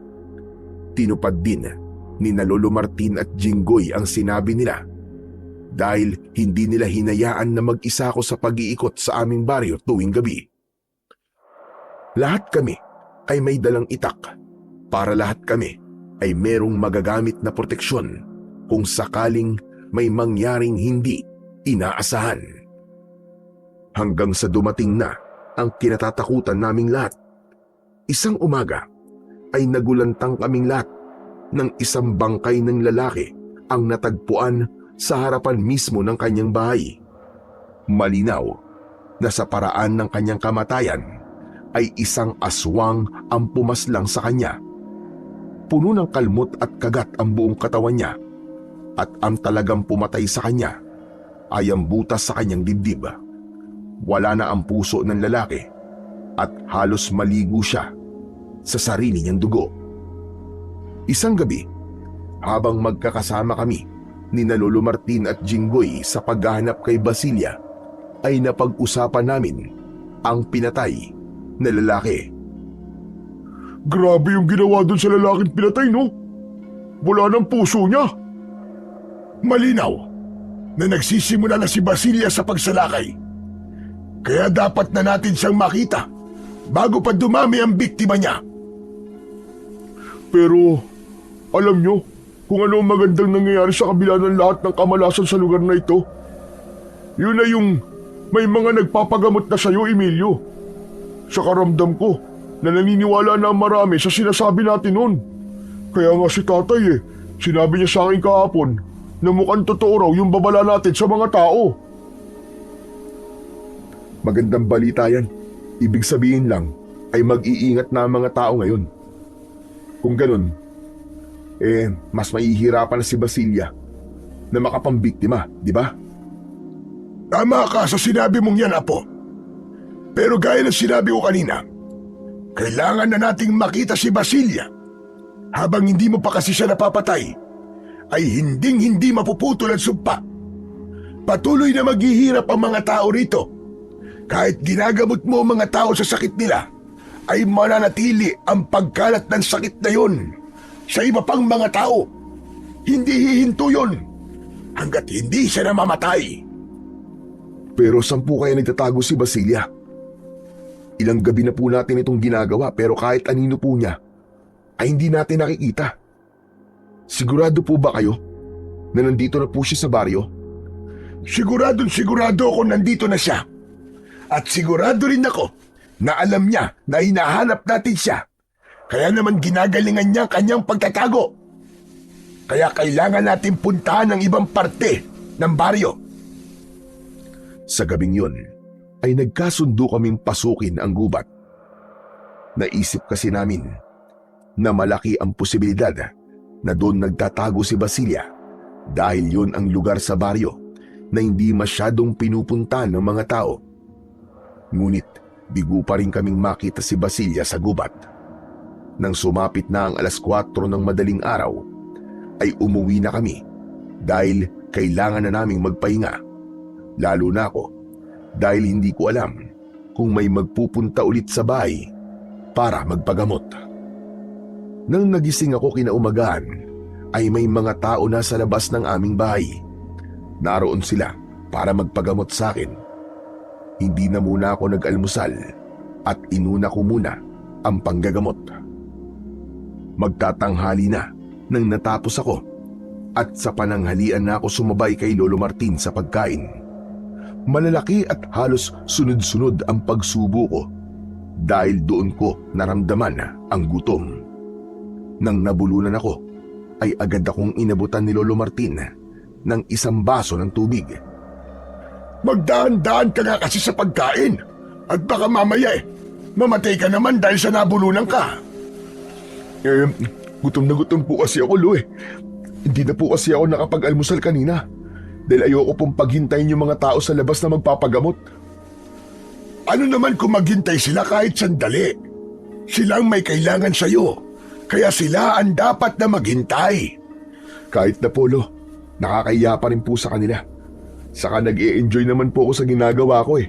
Tinupad din ni Lolo Martin at Jinggoy ang sinabi nila dahil hindi nila hinayaan na mag-isa ako sa pag-iikot sa aming baryo tuwing gabi. Lahat kami ay may dalang itak para lahat kami ay merong magagamit na proteksyon kung sakaling may mangyaring hindi inaasahan. Hanggang sa dumating na ang kinatatakutan naming lahat. Isang umaga ay nagulantang kaming lahat ng isang bangkay ng lalaki ang natagpuan sa harapan mismo ng kanyang bahay. Malinaw na sa paraan ng kanyang kamatayan ay isang aswang ang pumaslang sa kanya. Puno ng kalmot at kagat ang buong katawan niya at ang talagang pumatay sa kanya ay ang butas sa kanyang dibdib. Wala na ang puso ng lalaki at halos maligo siya sa sarili niyang dugo. Isang gabi, habang magkakasama kami ni Lolo Martin at Jinggoy sa paghahanap kay Basilia, ay napag-usapan namin ang pinatay na lalaki. Grabe yung ginawa dun sa lalaking pinatay, no? Wala ng puso niya. Malinaw na nagsisimula na si Basilia sa pagsalakay. Kaya dapat na natin siyang makita bago pa dumami ang biktima niya. Pero alam nyo kung ano ang magandang nangyayari sa kabila ng lahat ng kamalasan sa lugar na ito? Yun na yung may mga nagpapagamot na sa'yo, Emilio. Sa karamdam ko na naniniwala na marami sa sinasabi natin noon. Kaya nga si tatay sinabi niya sa akin kahapon na mukhang totoo raw yung babala natin sa mga tao. Magandang balita yan. Ibig sabihin lang ay mag-iingat na ang mga tao ngayon. Kung ganun, mas mahihirapan na si Basilia na makapambiktima, di ba? Tama ka sa sinabi mong yan, Apo. Pero gaya ng sinabi ko kanina, kailangan na nating makita si Basilia. Habang hindi mo pa kasi siya napapatay, ay hindi mapuputol ang sumpa. Patuloy na maghihirap ang mga tao rito. Kahit ginagamot mo ang mga tao sa sakit nila, ay mananatili ang pagkalat ng sakit na yun sa iba pang mga tao. Hindi hihinto yun hanggat hindi siya namamatay. Pero saan po kaya nagtatago si Basilia? Ilang gabi na po natin itong ginagawa pero kahit anino po niya ay hindi natin nakikita. Sigurado po ba kayo na nandito na po siya sa baryo? Sigurado ako nandito na siya. At sigurado rin ako na alam niya na hinahanap natin siya. Kaya naman ginagalingan niya kanyang pagtatago. Kaya kailangan natin puntahan ang ibang parte ng baryo. Sa gabing yun, ay nagkasundo kaming pasukin ang gubat. Naisip kasi namin na malaki ang posibilidad na doon nagtatago si Basilia dahil yun ang lugar sa baryo na hindi masyadong pinupuntahan ng mga tao. Ngunit bigo pa rin kaming makita si Basilia sa gubat. Nang sumapit na ang 4:00 ng madaling araw, ay umuwi na kami dahil kailangan na naming magpahinga. Lalo na ako dahil hindi ko alam kung may magpupunta ulit sa bahay para magpagamot. Nang nagising ako kinaumagahan, ay may mga tao na sa labas ng aming bahay. Naroon sila para magpagamot sa akin. Hindi na muna ako nag-almusal at inuna ko muna ang panggagamot. Magtatanghali na nang natapos ako at sa pananghalian na ako sumabay kay Lolo Martin sa pagkain. Malalaki at halos sunod-sunod ang pagsubo ko. dahil doon ko naramdaman ang gutom. Nang nabulunan ako, ay agad akong inabutan ni Lolo Martin ng isang baso ng tubig. Magdaan-daan ka nga kasi sa pagkain. At baka mamaya mamatay ka naman dahil sa nabulunan ka. Gutom na gutom po kasi ako, Lo eh. Hindi na po kasi ako nakapag-almusal kanina. Dahil ayoko pong paghintayin yung mga tao sa labas na magpapagamot. Ano naman kung maghintay sila kahit sandali? Silang may kailangan sa'yo. Kaya sila ang dapat na maghintay. Kahit na po, Lo, nakakahiya pa rin po sa kanila. Saka nag-e-enjoy naman po ako sa ginagawa ko eh.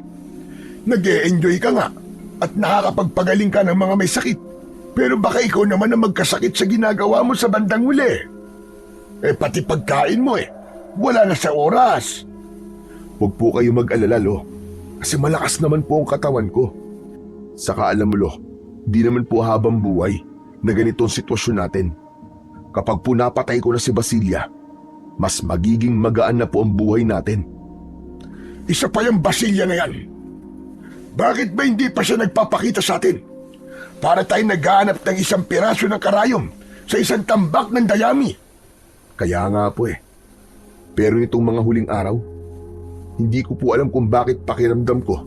Nag-e-enjoy ka nga at nakakapagpagaling ka ng mga may sakit. Pero baka ikaw naman ang magkasakit sa ginagawa mo sa bandang huli. Pati pagkain mo wala na sa oras. Huwag po kayo mag-alala, Lo. Kasi malakas naman po ang katawan ko. Saka alam mo, Lo, di naman po habang buhay na ganito ang sitwasyon natin. Kapag po napatay ko na si Basilia, mas magiging magaan na po ang buhay natin. Isa pa yung Basilia na yan. Bakit ba hindi pa siya nagpapakita sa atin? Para tayo naghahanap ng isang piraso ng karayom sa isang tambak ng dayami. Kaya nga po eh. Pero nitong mga huling araw, hindi ko po alam kung bakit pakiramdam ko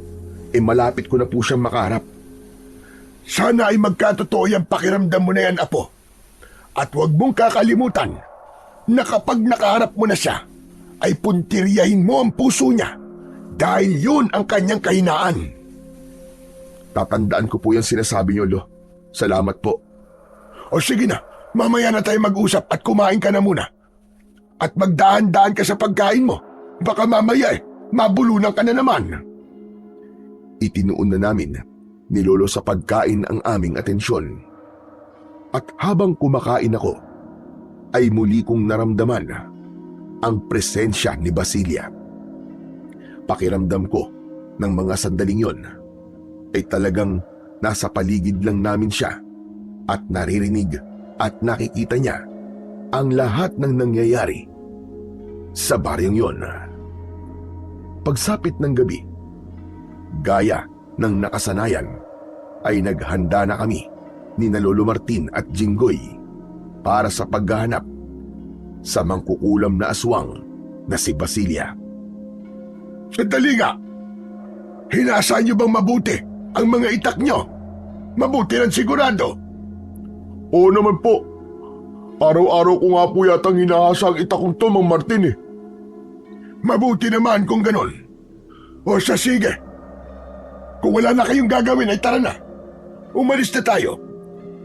malapit ko na po siyang makaharap. Sana ay magkatotoo yung pakiramdam mo na yan, Apo. At huwag mong kakalimutan na kapag nakaharap mo na siya, ay puntiryahin mo ang puso niya dahil yun ang kanyang kahinaan. Tatandaan ko po yung sinasabi niyo, Lo. Salamat po. O sige na, mamaya na tayo mag-usap at kumain ka na muna. At magdahan-dahan ka sa pagkain mo. Baka mamaya mabulunan ka na naman. Itinuon na namin ni Lolo sa pagkain ang aming atensyon. At habang kumakain ako, ay muli kong naramdaman ang presensya ni Basilia. Pakiramdam ko ng mga sandaling yon ay talagang nasa paligid lang namin siya at naririnig at nakikita niya ang lahat ng nangyayari sa baryong yon. Pagsapit ng gabi, gaya ng nakasanayan, ay naghanda na kami ni Lolo Martin at Jinggoy para sa paghahanap sa mangkukulam na aswang na si Basilia. Sandali nga! Hinasaan niyo bang mabuti ang mga itak niyo? Mabuti ng sigurado. Oo naman po. Araw-araw ko nga po yatang hinahasa ang itak kong to, Mang Martin eh. Mabuti naman kung ganon. O siya, sige. Kung wala na kayong gagawin ay tara na. Umalis na tayo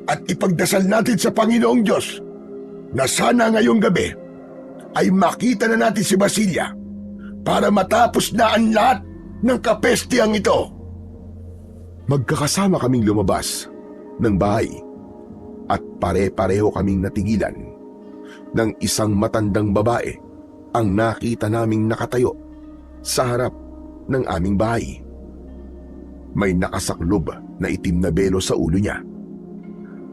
at ipagdasal natin sa Panginoong Diyos na sana ngayong gabi ay makita na natin si Basilia para matapos na ang lahat ng kapestiyang ito. Magkakasama kaming lumabas ng bahay at pare-pareho kaming natigilan ng isang matandang babae ang nakita naming nakatayo sa harap ng aming bahay. May nakasaklob na itim na belo sa ulo niya.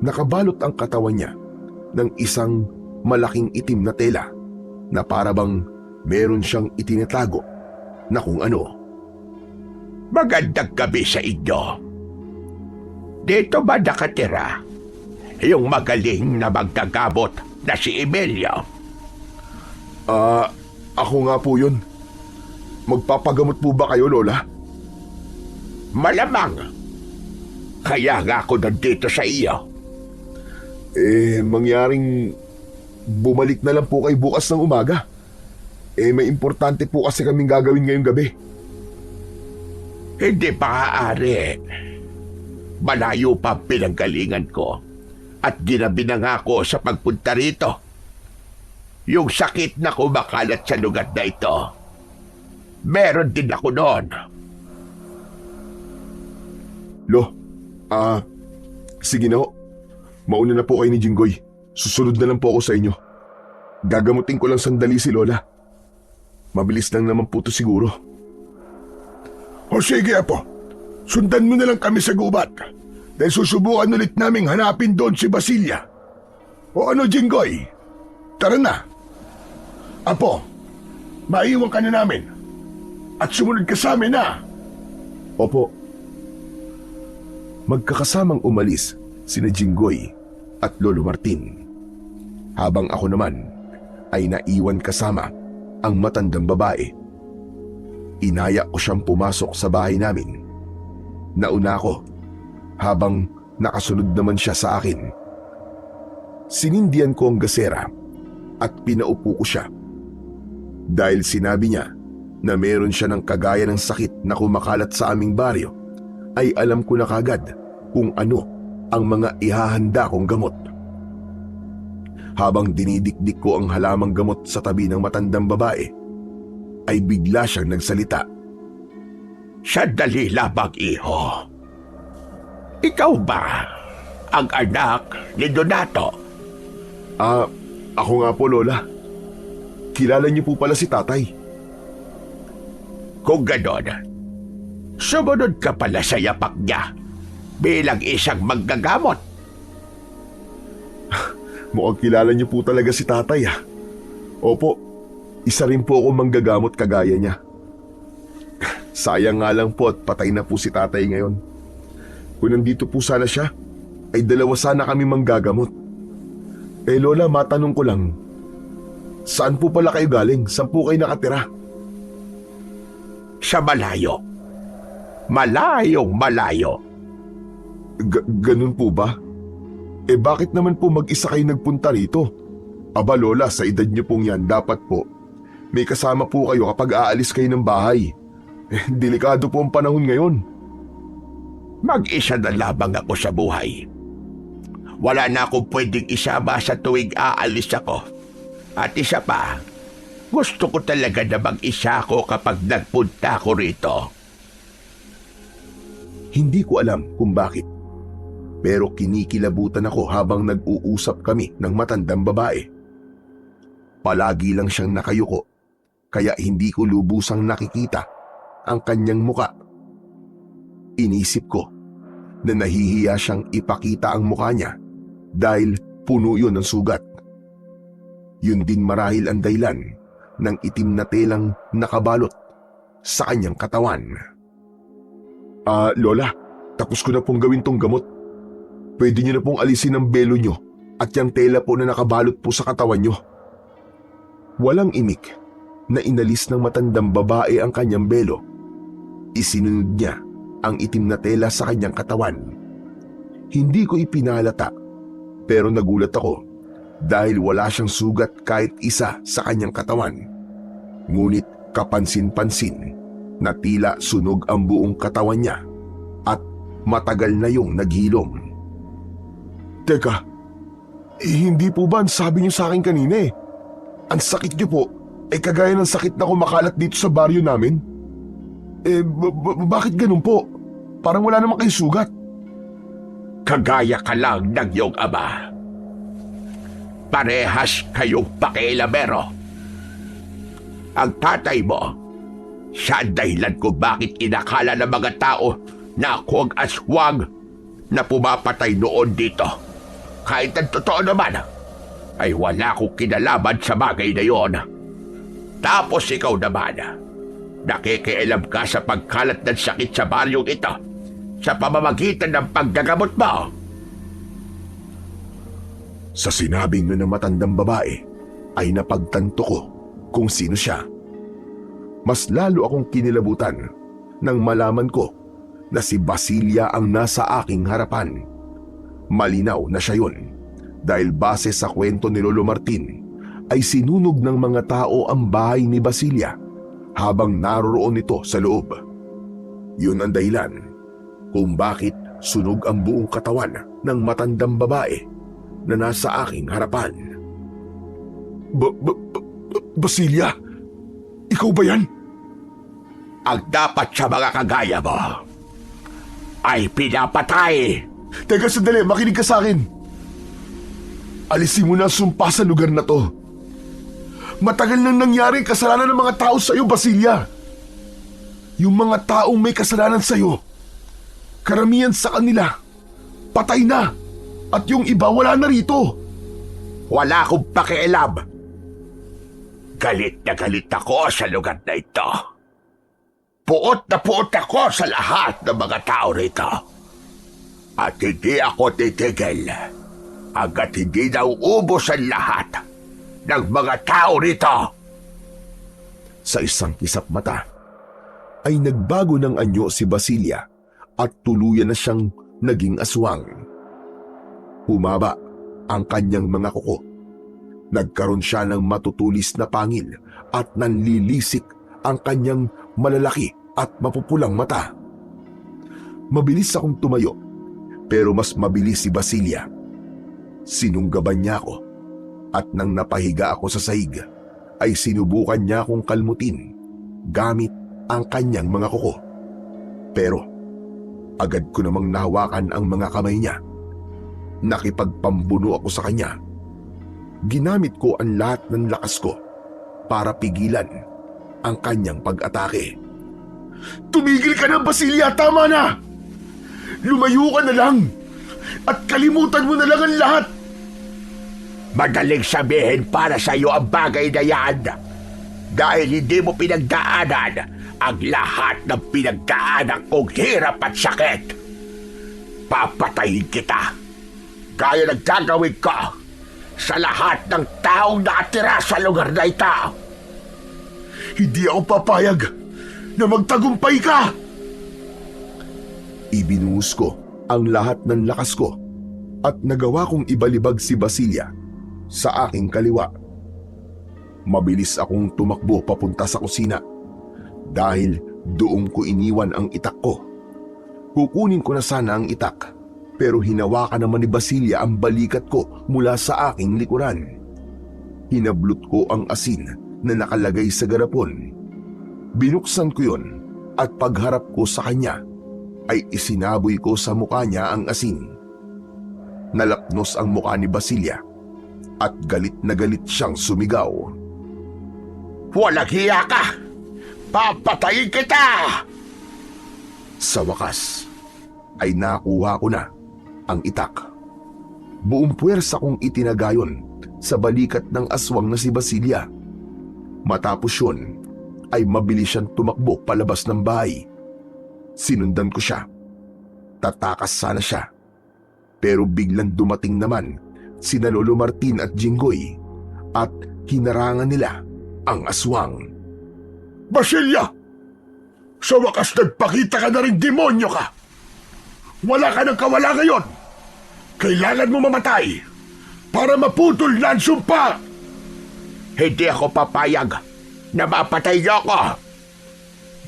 Nakabalot ang katawan niya ng isang malaking itim na tela na parabang meron siyang itinatago na kung ano. Magandang gabi sa inyo. Dito ba nakatira yung magaling na maggagamot na si Emilio? Ako nga po yun. Magpapagamot po ba kayo, Lola? Malamang. Kaya nga ako nandito sa iyo. Mangyaring bumalik na lang po kayo bukas ng umaga. May importante po kasi kaming gagawin ngayong gabi. Hindi maaari. Malayo pa ang pinanggalingan ko at ginabi na nga ako sa pagpunta rito. Yung sakit na kumakalat sa lugar na ito, meron din ako noon. Lo, sige na ho. Mauna na po kayo ni Jinggoy. Susunod na lang po ako sa inyo. Gagamutin ko lang sandali si Lola. Mabilis lang naman po to siguro. O sige, Apo. Sundan mo na lang kami sa gubat. Dahil susubukan ulit naming hanapin doon si Basilia. O ano, Jinggoy? Tara na. Apo, maiwan ka na namin. At sumunod ka sa amin, ha? Opo. Magkakasamang umalis sina Jinggoy at Lolo Martin. Habang ako naman ay naiwan kasama ang matandang babae. Inaya ko siyang pumasok sa bahay namin. Nauna ako habang nakasunod naman siya sa akin. Sinindihan ko ang gasera at pinaupo ko siya. Dahil sinabi niya na meron siya ng kagaya ng sakit na kumakalat sa aming baryo, ay alam ko na kagad kung ano ang mga ihahanda kong gamot. Habang dinidikdik ko ang halamang gamot sa tabi ng matandang babae, ay bigla siyang nagsalita. Sandali lamang, iho. Ikaw ba ang anak ni Donato? Ako nga po, Lola. Kilala niyo po pala si tatay. Kung ganon, sumunod ka pala sa yapak niya bilang isang manggagamot. Mukhang kilala niyo po talaga si tatay, ah. Opo, isa rin po ako manggagamot kagaya niya. Sayang nga lang po at patay na po si tatay ngayon. Kung nandito po sana siya, ay dalawa sana kami manggagamot. Lola, matanong ko lang, saan po pala kayo galing? Saan po kayo nakatira? Sa malayo. Malayong malayo. Ganun po ba? Bakit naman po mag-isa kayo nagpunta rito? Aba Lola, sa edad niyo pong yan, dapat po may kasama po kayo kapag aalis kayo ng bahay. Delikado po ang panahon ngayon. Mag-isa na lamang ako sa buhay. Wala na akong pwedeng isama sa tuwing aalis ako. At isa pa, gusto ko talaga na mag-isa ako kapag nagpunta ako rito. Hindi ko alam kung bakit, pero kinikilabutan ako habang nag-uusap kami ng matandang babae. Palagi lang siyang nakayuko, kaya hindi ko lubusang nakikita ang kanyang muka. Inisip ko na nahihiya siyang ipakita ang muka niya dahil puno yun ng sugat. Yun din marahil ang dahilan ng itim na telang nakabalot sa kanyang katawan. Lola, tapos ko na pong gawin tong gamot. Pwede niyo na pong alisin ang belo niyo at yung tela po na nakabalot po sa katawan niyo. Walang imik na inalis ng matandang babae ang kanyang belo. Isinunod niya ang itim na tela sa kanyang katawan. Hindi ko ipinalata, pero nagulat ako dahil wala siyang sugat kahit isa sa kanyang katawan. Ngunit kapansin-pansin na tila sunog ang buong katawan niya at matagal na yung naghilom. Teka, hindi po ba ang sabi niyo sa akin kanina ang sakit niyo po ay kagaya ng sakit na kumakalat dito sa baryo namin? Bakit ganun po? Parang wala naman kayong sugat. Kagaya ka lang ng iyong ama. Parehas kayong pakialamero. Ang tatay mo, siya ang dahilan kung bakit inakala ng mga tao na ako ang aswang na pumapatay noon dito. Kahit ang totoo naman, ay wala akong kinalaman sa bagay na yon. Tapos ikaw naman, nakikialam ka sa pagkalat ng sakit sa baryong ito sa pamamagitan ng paggagamot mo. Sa sinabing ng matandang babae ay napagtanto ko kung sino siya. Mas lalo akong kinilabutan nang malaman ko na si Basilia ang nasa aking harapan. Malinaw na siya yun dahil base sa kwento ni Lolo Martin ay sinunog ng mga tao ang bahay ni Basilia habang naroroon ito sa loob. Yun ang dahilan kung bakit sunog ang buong katawan ng matandang babae na nasa aking harapan. Basilia? Ikaw ba yan? Ang dapat sa mga kagaya mo ay pinapatay. Teka sandali, makinig ka sa akin. Alisin mo na ang sumpa sa lugar na to. Matagal nang nangyari ang kasalanan ng mga tao sa iyo, Basilia. Yung mga taong may kasalanan sa iyo, karamihan sa kanila, patay na. At yung iba wala na rito. Wala akong pakialam. Galit na galit ako sa lugar na ito. Puot na puot ako sa lahat ng mga tao rito. At hindi ako titigil hanggat hindi nauubos ang lahat ng mga tao rito. Sa isang kisap mata, ay nagbago ng anyo si Basilia at tuluyan na siyang naging aswang. Humaba ang kanyang mga kuko. Nagkaroon siya ng matutulis na pangil at nanlilisik ang kanyang malalaki at mapupulang mata. Mabilis akong tumayo, pero mas mabilis si Basilia. Sinunggaban niya ako at nang napahiga ako sa sahig, ay sinubukan niya akong kalmutin gamit ang kanyang mga kuko. Pero agad ko namang nahawakan ang mga kamay niya. Nakipagpambuno ako sa kanya. Ginamit ko ang lahat ng lakas ko para pigilan ang kanyang pag-atake. Tumigil ka na, Basilia! Tama na! Lumayo ka na lang! At kalimutan mo na lang ang lahat! Madaling sabihin para sa iyo ang bagay na yan dahil hindi mo pinagdaanan ang lahat ng pinagdaanan kong hirap at sakit. Papatayin kita gaya ng gagawin ko sa lahat ng taong nakatira sa lugar na ito. Hindi ako papayag na magtagumpay ka! Ibinuhos ko ang lahat ng lakas ko at nagawa kong ibalibag si Basilia sa aking kaliwa. Mabilis akong tumakbo papunta sa kusina dahil doon ko iniwan ang itak ko. Kukunin ko na sana ang itak, pero hinawakan naman ni Basilia ang balikat ko mula sa aking likuran. Hinablot ko ang asin na nakalagay sa garapon. Binuksan ko yon at pagharap ko sa kanya ay isinaboy ko sa mukha niya ang asin. Nalapnos ang mukha ni Basilia at galit na galit siyang sumigaw. Walang hiya ka! Papatayin kita! Sa wakas ay nakuha ko na ang itak. Buong puwersa kong itinagayon sa balikat ng aswang na si Basilia. Matapos yun ay mabilis siyang tumakbo palabas ng bahay. Sinundan ko siya. Tatakas sana siya. Pero biglang dumating naman sina Lolo Martin at Jinggoy at hinarangan nila ang aswang. Basilia! Sa wakas nagpakita ka na rin, demonyo ka! Wala ka ng kawala ngayon! Kailangan mo mamatay para maputol na ang sumpa! Hindi ako papayag na mapatay niyo ako.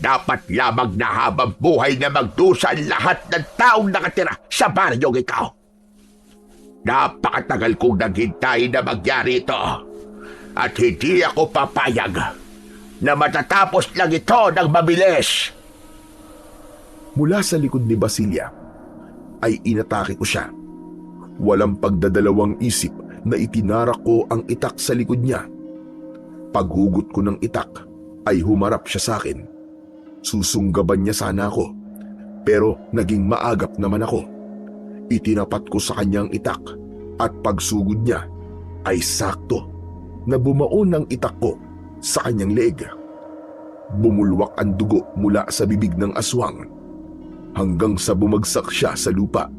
Dapat lamang na habang buhay na magdusa ang lahat ng taong nakatira sa baryong ikaw. Napakatagal kong naghintay na mangyari ito at hindi ako papayag na matatapos lang ito ng mabilis. Mula sa likod ni Basilia ay inatake ko siya. Walang pagdadalawang isip na itinarak ko ang itak sa likod niya. Paghugot ko ng itak ay humarap siya sa akin. Susunggaban niya sana ako, pero naging maagap naman ako. Itinapat ko sa kanyang itak at pagsugod niya ay sakto na bumaon ng itak ko sa kanyang leeg. Bumulwak ang dugo mula sa bibig ng aswang hanggang sa bumagsak siya sa lupa.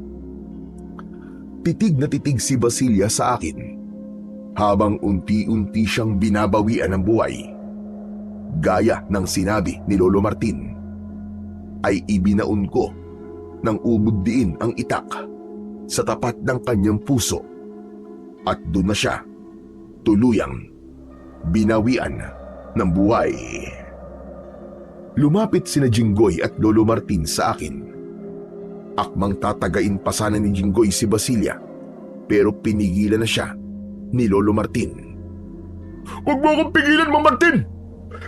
Titig na titig si Basilia sa akin habang unti-unti siyang binabawian ng buhay. Gaya ng sinabi ni Lolo Martin, ay ibinaon ko ng ubod diin ang itak sa tapat ng kanyang puso at doon na siya tuluyang binawian ng buhay. Lumapit sina Jinggoy at Lolo Martin sa akin. Akmang tatagain pa sana ni Jinggoy si Basilia, pero pinigilan na siya ni Lolo Martin. Huwag mo akong pigilan, Mang Martin!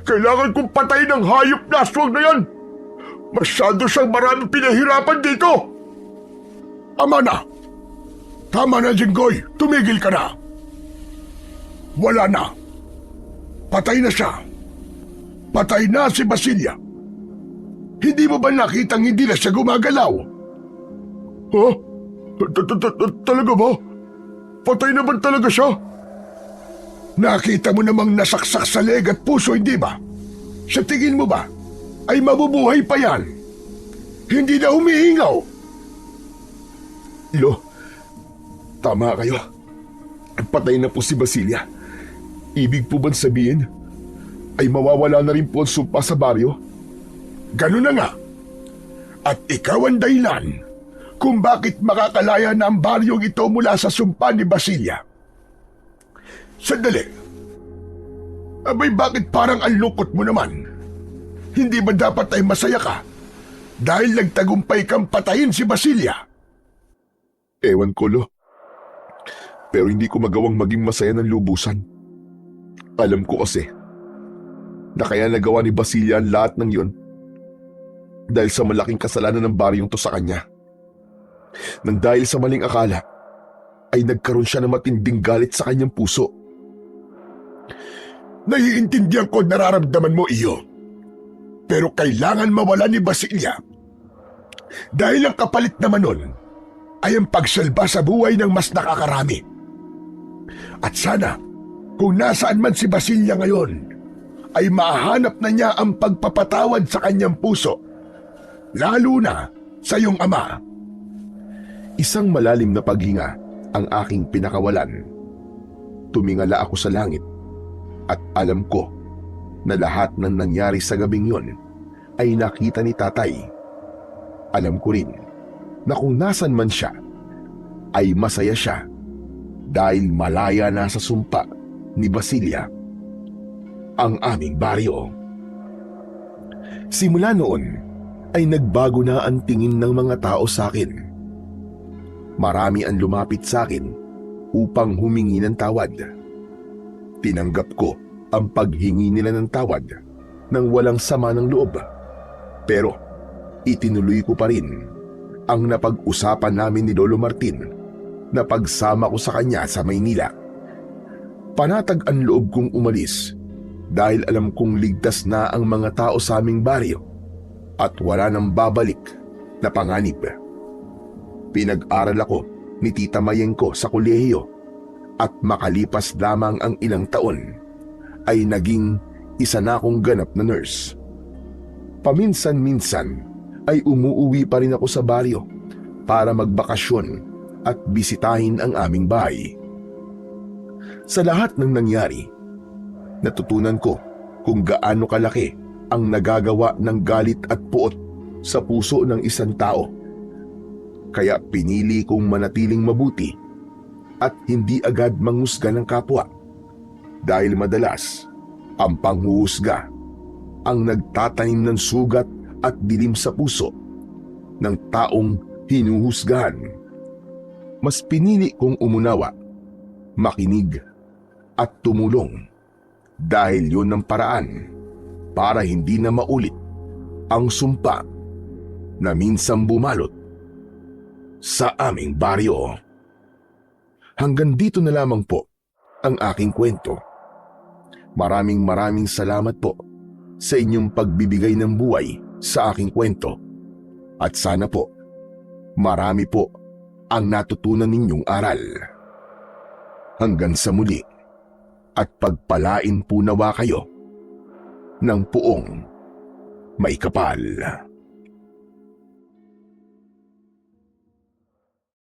Kailangan kong patayin ang hayop na aswang na yan! Masyado siyang maraming pinahirapan dito! Tama na! Tama na, Jinggoy! Tumigil ka na! Wala na! Patay na siya! Patay na si Basilia! Hindi mo ba nakitang hindi na siya gumagalaw? Ha? Talaga ba? Patay na ba talaga siya? Nakita mo namang nasaksak sa leg at puso, hindi ba? Sa tingin mo ba, ay mabubuhay pa yan? Hindi na humihingaw? Lo, tama kayo. Patay na po si Basilia. Ibig po bang sabihin ay mawawala na rin po ang sumpa sa baryo? Ganun na nga. At ikaw ang dahilan kung bakit makakalaya na ang baryong ito mula sa sumpa ni Basilia. Sandali. Abay, bakit parang ang lungkot mo naman? Hindi ba dapat ay masaya ka dahil nagtagumpay kang patayin si Basilia? Ewan ko, Lo. Pero hindi ko magawang maging masaya ng lubusan. Alam ko kasi na kaya nagawa ni Basilia ang lahat ng yun dahil sa malaking kasalanan ng baryong to sa kanya. Nang dahil sa maling akala, ay nagkaroon siya ng matinding galit sa kanyang puso. Naiintindihan ko nararamdaman mo iyo. Pero kailangan mawala ni Basilia. Dahil ang kapalit naman nun ay ang pagsalba sa buhay ng mas nakakarami. At sana, kung nasaan man si Basilia ngayon, ay mahanap na niya ang pagpapatawad sa kanyang puso. Lalo na sa iyong ama. Isang malalim na paghinga ang aking pinakawalan. Tumingala ako sa langit at alam ko na lahat ng nangyari sa gabing yon ay nakita ni Tatay. Alam ko rin na kung nasan man siya, ay masaya siya dahil malaya na sa sumpa ni Basilia ang aming baryo. Simula noon ay nagbago na ang tingin ng mga tao sa akin. Marami ang lumapit sa akin upang humingi ng tawad. Tinanggap ko ang paghingi nila ng tawad nang walang sama ng loob. Pero itinuloy ko pa rin ang napag-usapan namin ni Lolo Martin na pagsama ko sa kanya sa Maynila. Panatag ang loob kong umalis dahil alam kong ligtas na ang mga tao sa aming baryo at wala nang babalik na panganib. Pinag-aral ako ni Tita Mayengko sa kolehiyo at makalipas lamang ang ilang taon ay naging isa na akong ganap na nurse. Paminsan-minsan ay umuuwi pa rin ako sa baryo para magbakasyon at bisitahin ang aming bahay. Sa lahat ng nangyari, natutunan ko kung gaano kalaki ang nagagawa ng galit at puot sa puso ng isang tao. Kaya pinili kong manatiling mabuti at hindi agad manghusga ng kapwa dahil madalas ang panghuhusga ang nagtatanim ng sugat at dilim sa puso ng taong hinuhusgahan. Mas pinili kong umunawa, makinig at tumulong dahil yun ang paraan para hindi na maulit ang sumpa na minsan bumalot sa aming baryo. Hanggang dito na lamang po ang aking kwento. Maraming salamat po sa inyong pagbibigay ng buhay sa aking kwento. At sana po, marami po ang natutunan ninyong aral. Hanggang sa muli at pagpalain po nawa kayo ng puong may kapal.